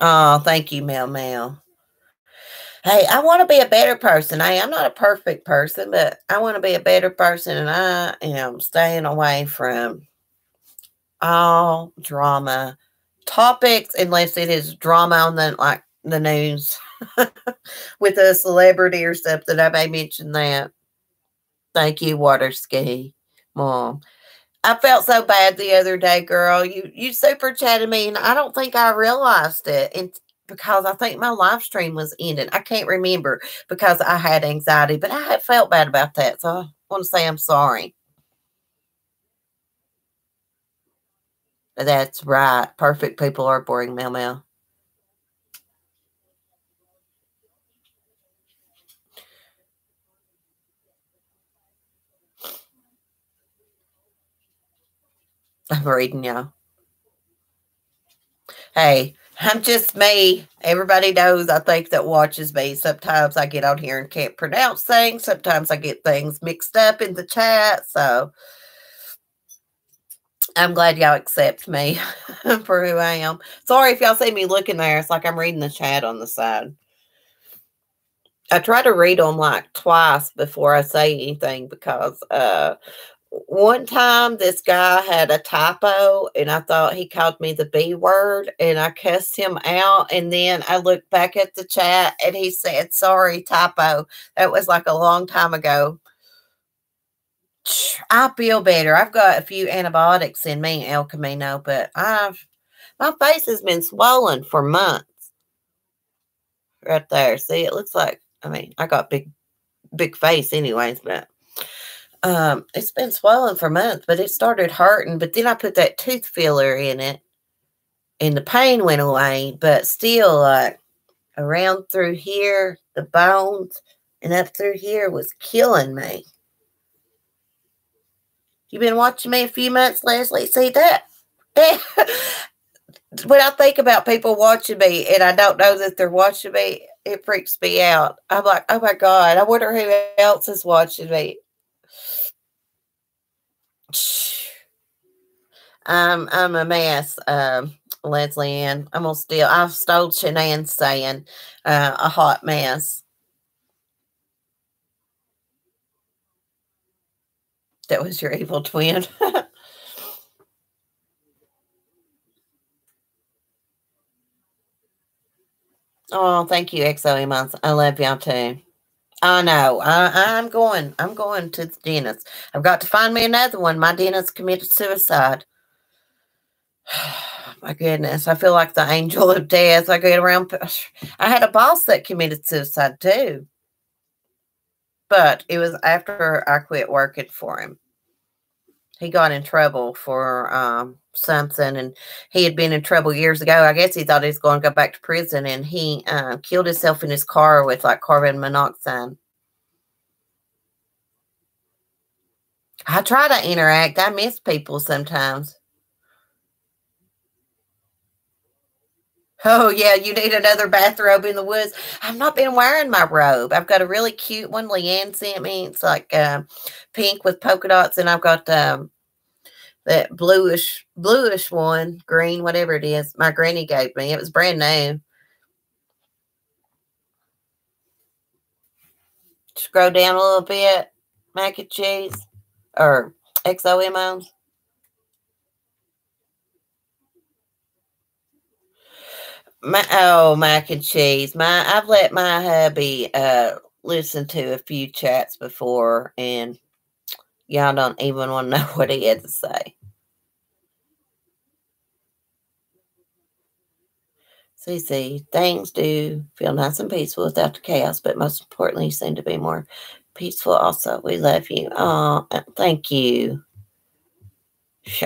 Oh, thank you, Mel Mel. Hey, I want to be a better person. I'm not a perfect person, but I want to be a better person, and I am staying away from all drama topics unless it is drama on the news with a celebrity or something. I may mention that. Thank you, Water Ski Mom. I felt so bad the other day, girl. You super chatted me, and I don't think I realized it. And because I think my live stream was ending. I can't remember because I had anxiety, but I had felt bad about that. So I want to say I'm sorry. That's right. Perfect people are boring, Mel Mel. I'm reading y'all. Hey, I'm just me. Everybody knows I think that watches me. Sometimes I get on here and can't pronounce things. Sometimes I get things mixed up in the chat. So I'm glad y'all accept me for who I am. Sorry if y'all see me looking there. It's like I'm reading the chat on the side. I try to read them like twice before I say anything because one time this guy had a typo and I thought he called me the B word and I cussed him out. And then I looked back at the chat and he said, sorry, typo. That was like a long time ago. I feel better. I've got a few antibiotics in me, El Camino, but my face has been swollen for months. Right there. See, it looks like, I mean, I got big face anyways, but it's been swollen for months, but it started hurting. But then I put that tooth filler in it and the pain went away, but still like around through here, the bones and up through here was killing me. You've been watching me a few months, Leslie. See that? When I think about people watching me and I don't know that they're watching me, it freaks me out. I'm like, oh my God, I wonder who else is watching me. I'm a mess, Leslie Ann. I've stole Shanann's saying, a hot mess. That was your evil twin. Oh, thank you, XOE. I love y'all too. I know. I'm going to the dentist. I've got to find me another one. My dentist committed suicide. My goodness. I feel like the angel of death. I get around. I had a boss that committed suicide too. But it was after I quit working for him. He got in trouble for something, and he had been in trouble years ago. I guess he thought he was going to go back to prison, and he killed himself in his car with like carbon monoxide. I try to interact. I miss people sometimes. Oh, yeah, you need another bathrobe in the woods. I've not been wearing my robe. I've got a really cute one Leanne sent me. It's like pink with polka dots, and I've got that bluish one, green, whatever it is, my granny gave me. It was brand new. Scroll down a little bit. Mac and cheese. Or XOMOs. Mac and cheese. I've let my hubby listen to a few chats before, and y'all don't even want to know what he had to say. See, things do feel nice and peaceful without the chaos, but most importantly, you seem to be more peaceful also. We love you. Oh, thank you.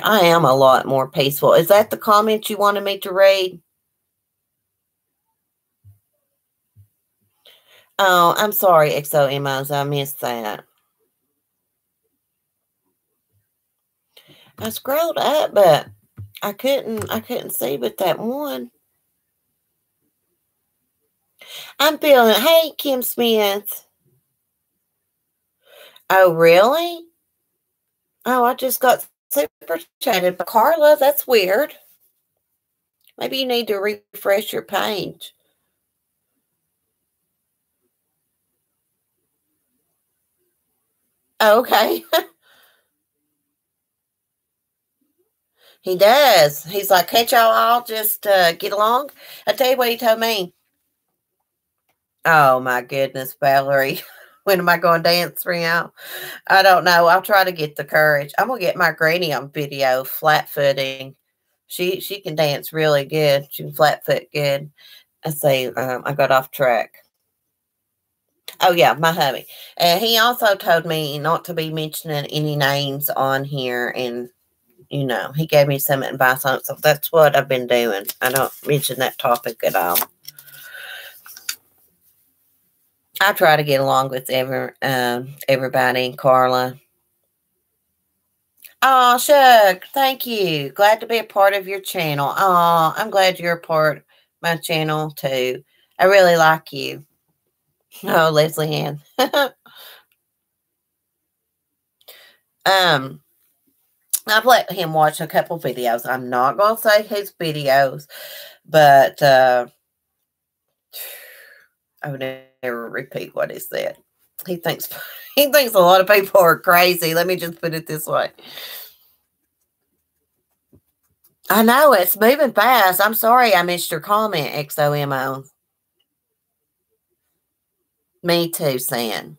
I am a lot more peaceful. Is that the comment you wanted me to read? Oh, I'm sorry, XOMOs. I missed that. I scrolled up, but I couldn't see but that one. I'm feeling, hey, Kim Smith. Oh, really? Oh, I just got super chatted by Carla. That's weird. Maybe you need to refresh your page. Okay. He does. He's like, can't y'all all just get along? I tell you what he told me. Oh, my goodness, Valerie. When am I going to dance for you? I don't know. I'll try to get the courage. I'm going to get my granny on video, flat footing. She can dance really good. She can flat foot good. I say I got off track. Oh, yeah, my hubby. He also told me not to be mentioning any names on here, and, you know, he gave me some advice on it, so that's what I've been doing. I don't mention that topic at all. I try to get along with everybody, Carla. Oh, Shug, thank you. Glad to be a part of your channel. Oh, I'm glad you're a part of my channel, too. I really like you. Oh, Leslie Ann. I've let him watch a couple videos. I'm not going to say his videos, but I would never repeat what he said. He thinks he thinks a lot of people are crazy. Let me just put it this way. I know it's moving fast. I'm sorry I missed your comment, XOMO. Me too, Sam.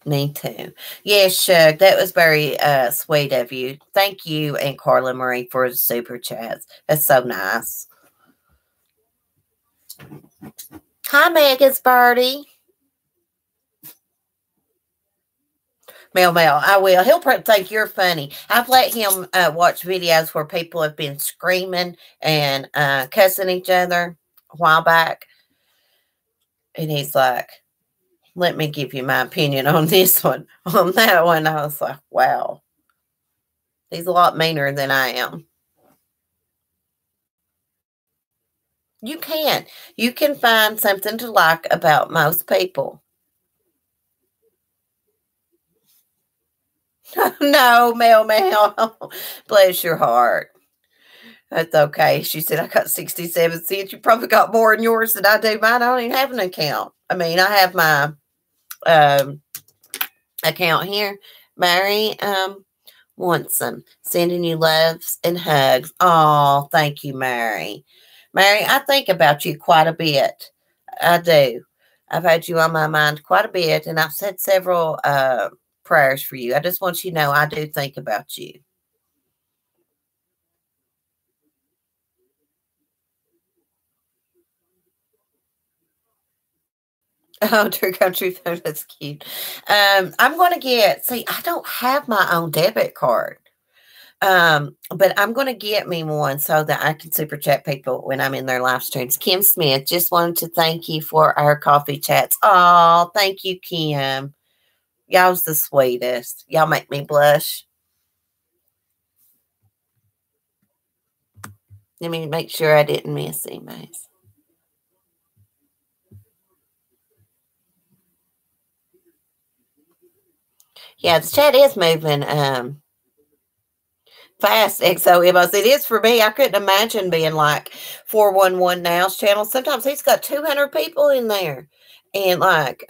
Me too. Yes, Shug, that was very sweet of you. Thank you and Carla Marie for the super chats. That's so nice. Hi, Megan's Birdie. Mel, I will. He'll think you're funny. I've let him watch videos where people have been screaming and cussing each other a while back. And he's like, let me give you my opinion on this one. On that one, I was like, wow. He's a lot meaner than I am. You can. You can find something to like about most people. No, Mel. Bless your heart. That's okay. She said, I got 67 cents. You probably got more in yours than I do. Mine, I don't even have an account. I mean, I have my account here. Mary Wanson, sending you loves and hugs. Oh, thank you, Mary. Mary, I think about you quite a bit. I do. I've had you on my mind quite a bit, and I've said several prayers for you. I just want you to know I do think about you. Oh, True Country Phone, that's cute. I'm going to see, I don't have my own debit card. But I'm going to get me one so that I can super chat people when I'm in their live streams. Kim Smith, just wanted to thank you for our coffee chats. Oh, thank you, Kim. Y'all's the sweetest. Y'all make me blush. Let me make sure I didn't miss emails. Yeah, the chat is moving fast, XOMOs. It is for me. I couldn't imagine being like 411 Now's channel. Sometimes he's got 200 people in there. And like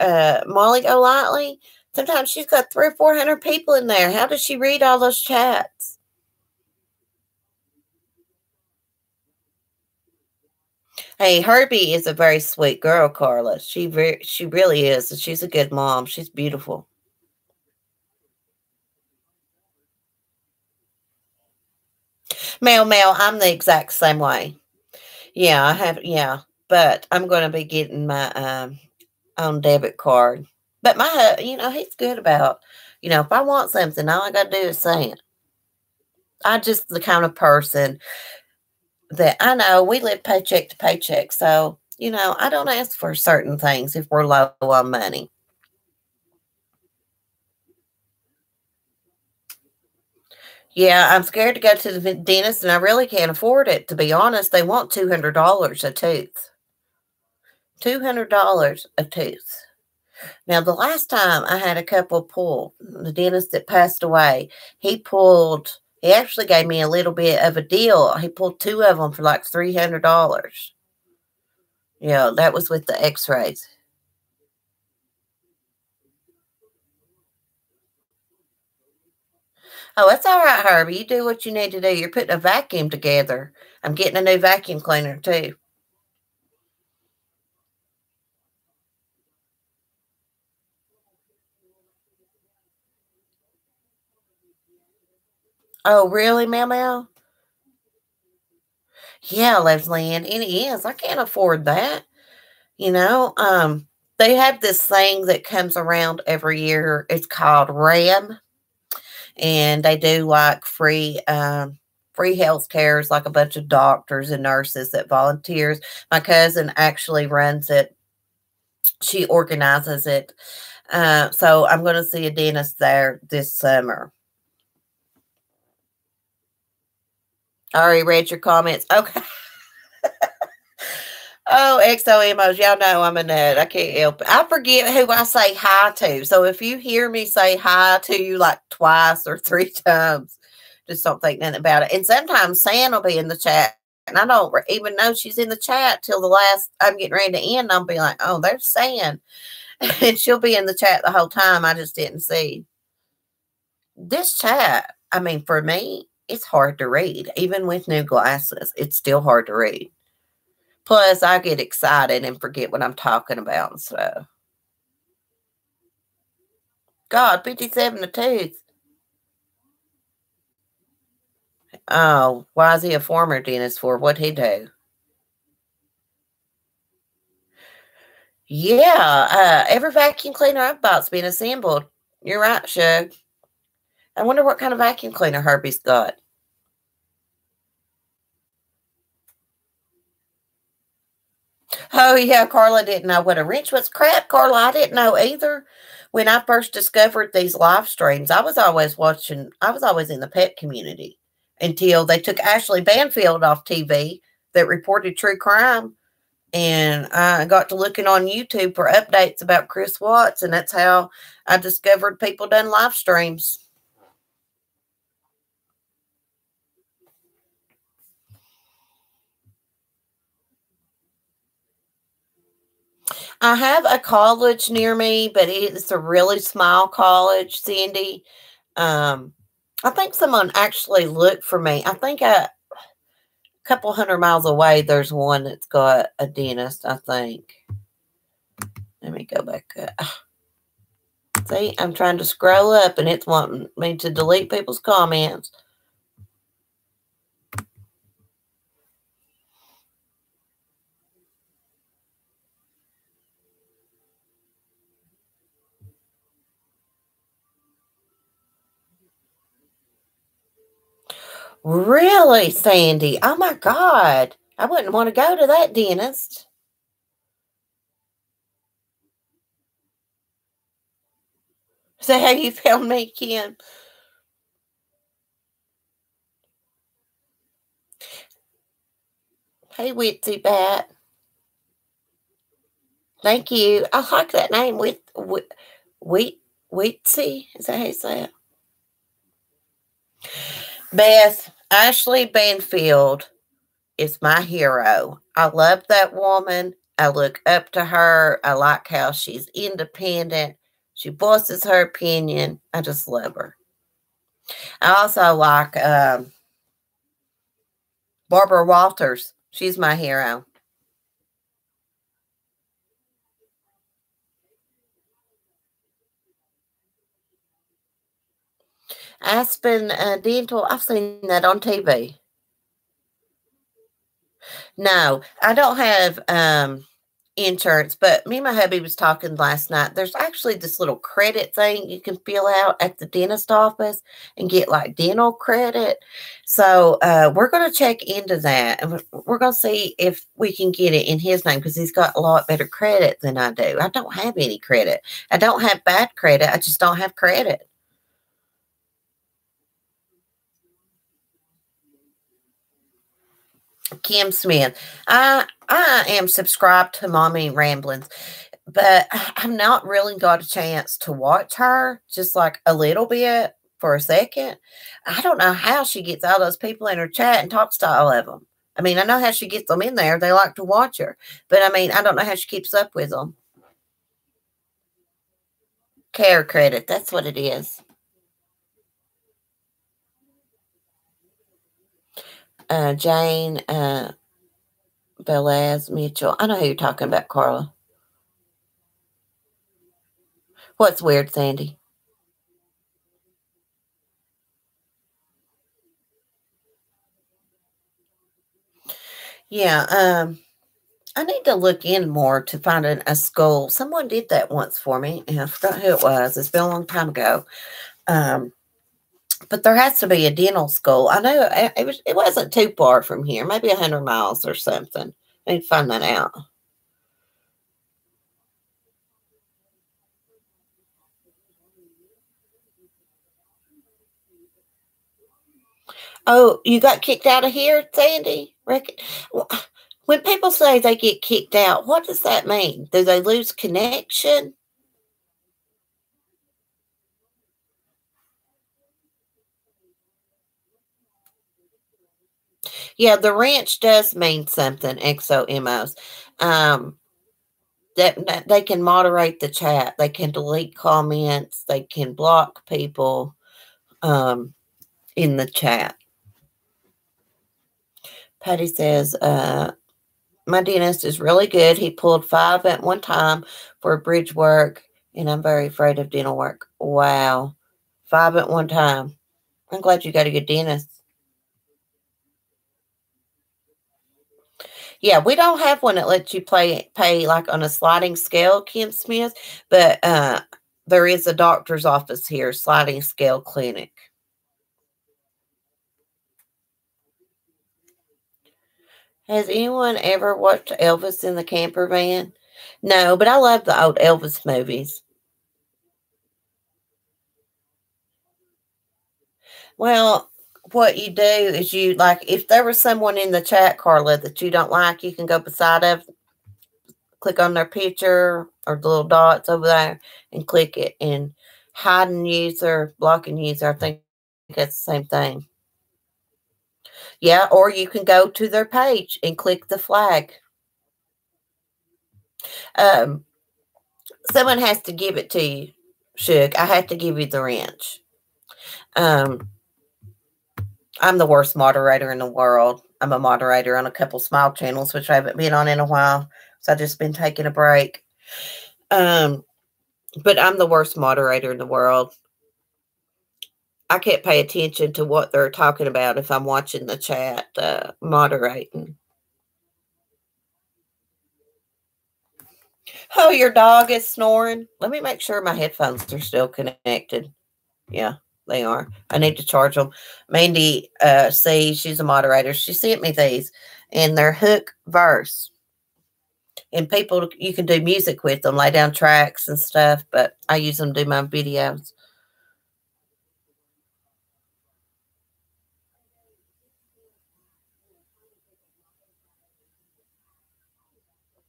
Molly Golightly, sometimes she's got 300 or 400 people in there. How does she read all those chats? Hey, Herbie is a very sweet girl, Carla. She really is. She's a good mom. She's beautiful. Mel, I'm the exact same way. Yeah, I have. Yeah, but I'm going to be getting my own debit card. But my, he's good about, if I want something, all I got to do is say it. I just the kind of person that I know we live paycheck to paycheck. So, I don't ask for certain things if we're low on money. Yeah, I'm scared to go to the dentist and I really can't afford it. To be honest, they want $200 a tooth. $200 a tooth. Now, the last time I had a couple pull, the dentist that passed away, he actually gave me a little bit of a deal. He pulled 2 of them for like $300. Yeah, that was with the x-rays. Oh, that's all right, Herbie. You do what you need to do. You're putting a vacuum together. I'm getting a new vacuum cleaner, too. Oh, really, Mel? Yeah, Leslie Ann, it is. I can't afford that. They have this thing that comes around every year. It's called RAM. And they do like free health cares, like a bunch of doctors and nurses that volunteers. My cousin actually runs it. She organizes it. So I'm going to see a dentist there this summer. I already read your comments. Okay. Oh, XOMOs, y'all know I'm a nut. I can't help it. I forget who I say hi to. So if you hear me say hi to you like twice or 3 times, Just don't think nothing about it. And sometimes San will be in the chat, and I don't even know she's in the chat till the last. I'm getting ready to end. I'll be like, "Oh, there's San," and she'll be in the chat the whole time. I just didn't see this chat. I mean, for me, it's hard to read, even with new glasses. It's still hard to read. Plus, I get excited and forget what I'm talking about and stuff. God, 57 a tooth. Oh, why is he a former dentist for? What'd he do? Yeah, every vacuum cleaner I've bought's been assembled. You're right, Shug. I wonder what kind of vacuum cleaner Herbie's got. Oh, yeah, Carla didn't know what a wrench was. Crap, Carla, I didn't know either. When I first discovered these live streams, I was always in the pet community until they took Ashley Banfield off TV that reported true crime. And I got to looking on YouTube for updates about Chris Watts, and that's how I discovered people done live streams. I have a college near me, but it's a really small college, Cindy. I think someone actually looked for me. I think a couple hundred miles away, there's one that's got a dentist, I think. Let me go back up. See, I'm trying to scroll up, and it's wanting me to delete people's comments. Really, Sandy? Oh, my God. I wouldn't want to go to that dentist. Is that how you found me, Kim? Hey, Witsy Bat. Thank you. I like that name. Witsy? Is that how you say it? Beth, Ashley Banfield is my hero. I love that woman. I look up to her. I like how she's independent. She voices her opinion. I just love her. I also like Barbara Walters. She's my hero. Aspen Dental, I've seen that on TV. No, I don't have insurance, but me and my hubby was talking last night. There's actually this little credit thing you can fill out at the dentist office and get like dental credit. So we're going to check into that, and we're going to see if we can get it in his name because he's got a lot better credit than I do. I don't have any credit. I don't have bad credit. I just don't have credit. Kim Smith. I am subscribed to Mommy Ramblings, but I've not really got a chance to watch her, just like a little bit for a second. I don't know how she gets all those people in her chat and talks to all of them. I mean, I know how she gets them in there. They like to watch her. But, I mean, I don't know how she keeps up with them. Care credit. That's what it is. Jane Velez Mitchell. I know who you're talking about, Carla. What's weird, Sandy? Yeah, I need to look in more to find a school. Someone did that once for me, and I forgot who it was. It's been a long time ago. But there has to be a dental school. I know it wasn't too far from here, maybe 100 miles or something. I need to find that out. Oh, you got kicked out of here, Sandy? When people say they get kicked out, what does that mean? Do they lose connection? Yeah, the ranch does mean something, XOMOs. Um, that they can moderate the chat. They can delete comments. They can block people in the chat. Patty says, my dentist is really good. He pulled 5 at one time for bridge work, and I'm very afraid of dental work. Wow. 5 at one time. I'm glad you got a good dentist. Yeah, we don't have one that lets you pay like on a sliding scale, Kim Smith, but there is a doctor's office here, sliding scale clinic. Has anyone ever watched Elvis in the camper van? No, but I love the old Elvis movies. Well, what you do is you like if there was someone in the chat, Carla, that you don't like, you can go beside of, click on their picture or the little dots over there and click it and hiding user, blocking user. I think that's the same thing. Yeah, or you can go to their page and click the flag. Um, someone has to give it to you, Shug. I have to give you the wrench. I'm the worst moderator in the world. I'm a moderator on a couple small channels, which I haven't been on in a while. So I've just been taking a break. But I'm the worst moderator in the world. I can't pay attention to what they're talking about if I'm watching the chat moderating. Oh, your dog is snoring. Let me make sure my headphones are still connected. Yeah, they are. I need to charge them. Mandy she's a moderator. She sent me these, and they're hook verse. And people, you can do music with them, lay down tracks and stuff, but I use them to do my videos.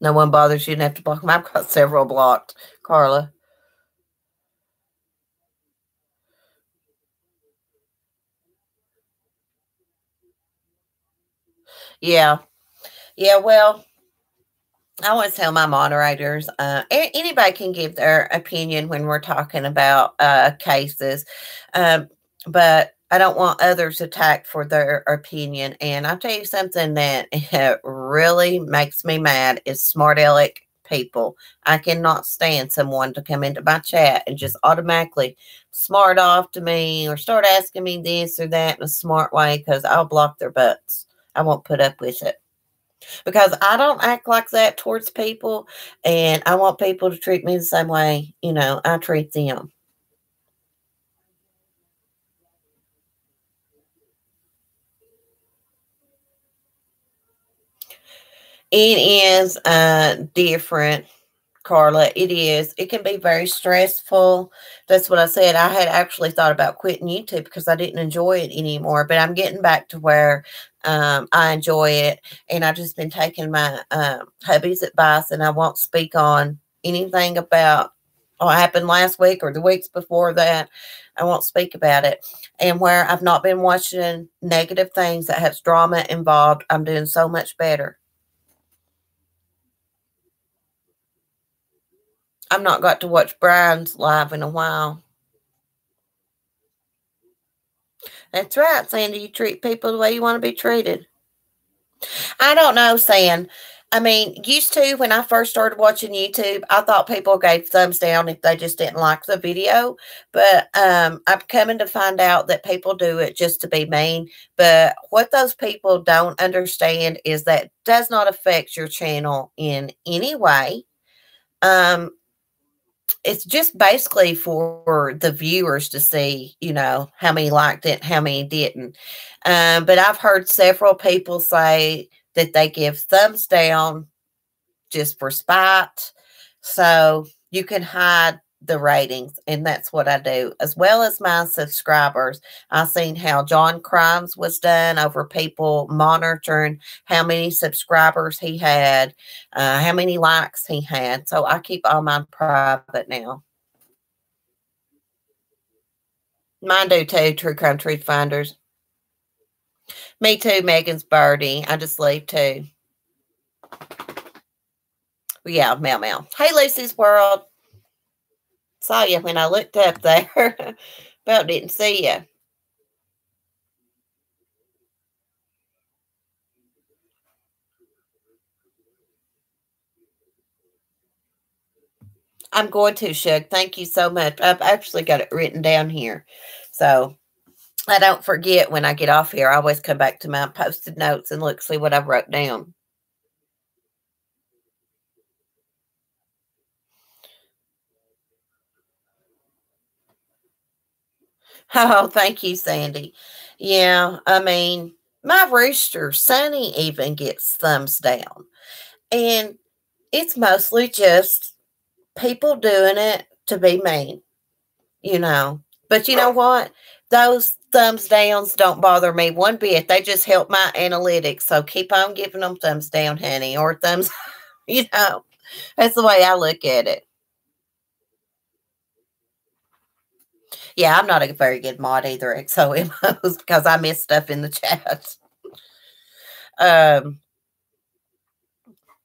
No one bothers you, didn't have to block them. I've got several blocked, Carla. Yeah. Yeah, well, I always tell my moderators, anybody can give their opinion when we're talking about cases, but I don't want others attacked for their opinion. And I'll tell you something that really makes me mad is smart aleck people. I cannot stand someone to come into my chat and just automatically smart off to me or start asking me this or that in a smart way because I'll block their butts. I won't put up with it because I don't act like that towards people, and I want people to treat me the same way, I treat them. It is different, Carla. It is. It can be very stressful. That's what I said. I had actually thought about quitting YouTube because I didn't enjoy it anymore, but I'm getting back to where I enjoy it. And I've just been taking my hubby's advice, and I won't speak on anything about what happened last week or the weeks before that. I won't speak about it. And where I've not been watching negative things that has drama involved, I'm doing so much better. I've not got to watch Brian's live in a while. That's right, Sandy. You treat people the way you want to be treated. I don't know, Sam. I mean, used to when I first started watching YouTube, I thought people gave thumbs down if they just didn't like the video. But I'm coming to find out that people do it just to be mean. But what those people don't understand is that does not affect your channel in any way. It's just basically for the viewers to see, how many liked it, how many didn't. But I've heard several people say that they give thumbs down just for spite. So you can hide the ratings, and that's what I do, as well as my subscribers. I've seen how John Crimes was done over people monitoring how many subscribers he had, how many likes he had. So I keep all mine private now. Mine do too, True Crime Truth Finders. Me too, Megan's birdie. I just leave too. Yeah, meow meow. Hey, Lucy's World. Saw you when I looked up there. About didn't see you. I'm going to, Shug. Thank you so much. I've actually got it written down here. So I don't forget when I get off here. I always come back to my posted notes and look, see what I wrote down. Oh, thank you, Sandy. Yeah, I mean, my rooster, Sonny, even gets thumbs down. And it's mostly just people doing it to be mean, you know. But you know what? Those thumbs downs don't bother me one bit. They just help my analytics. So keep on giving them thumbs down, honey, or thumbs, you know. That's the way I look at it. Yeah, I'm not a very good mod either, XOMOs, because I miss stuff in the chat. Um,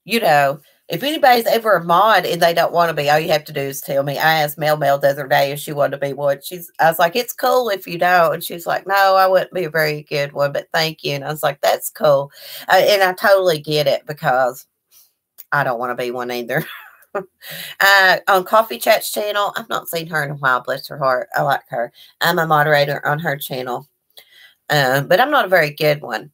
you know, if anybody's ever a mod and they don't want to be, all you have to do is tell me. I asked Mel the other day if she wanted to be one. I was like, it's cool if you don't. And she's like, no, I wouldn't be a very good one, but thank you. And I was like, that's cool. And I totally get it because I don't want to be one either. On Coffee Chat's channel, I've not seen her in a while, bless her heart. I like her. I'm a moderator on her channel, but I'm not a very good one.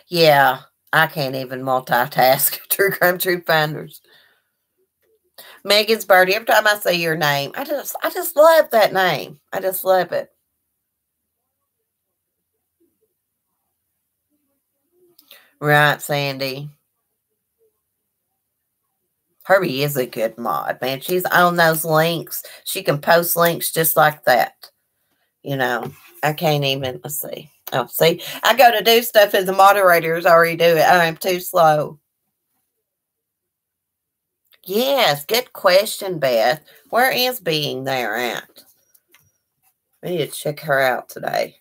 Yeah, I can't even multitask. True Crime True Finders. Megan's Birdie. Every time I say your name, I just love that name. I just love it. Right, Sandy. Herbie is a good mod, man. She's on those links. She can post links just like that. You know, I can't even, let's see. Oh, see, I go to do stuff and the moderators already do it. I'm too slow. Yes, good question, Beth. Where is Being There at? I need to check her out today.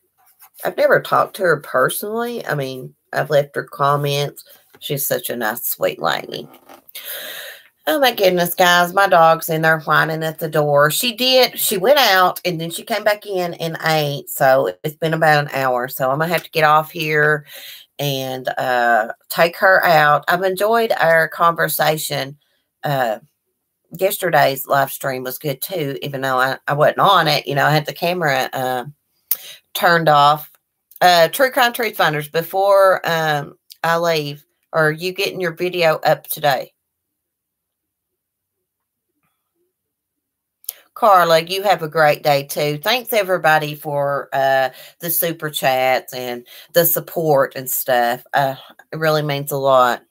I've never talked to her personally. I mean, I've left her comments. She's such a nice, sweet lady. Oh my goodness, guys. My dog's in there whining at the door. She went out and then she came back in and ate. So it's been about an hour. So I'm going to have to get off here and take her out. I've enjoyed our conversation. Yesterday's live stream was good too, even though I wasn't on it. You know, I had the camera turned off. True Crime Truth Finders, before I leave, are you getting your video up today? Carla, you have a great day too. Thanks everybody for the super chats and the support and stuff. It really means a lot.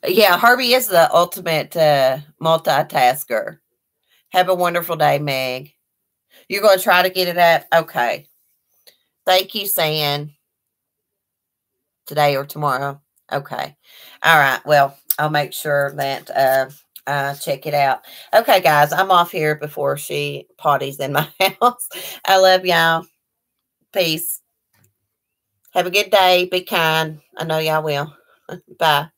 Yeah, Harvey is the ultimate multitasker. Have a wonderful day, Meg. You're going to try to get it up? Okay. Thank you, San. Today or tomorrow? Okay. All right. Well, I'll make sure that check it out. Okay, guys, I'm off here before she potties in my house. I love y'all. Peace. Have a good day. Be kind. I know y'all will. Bye.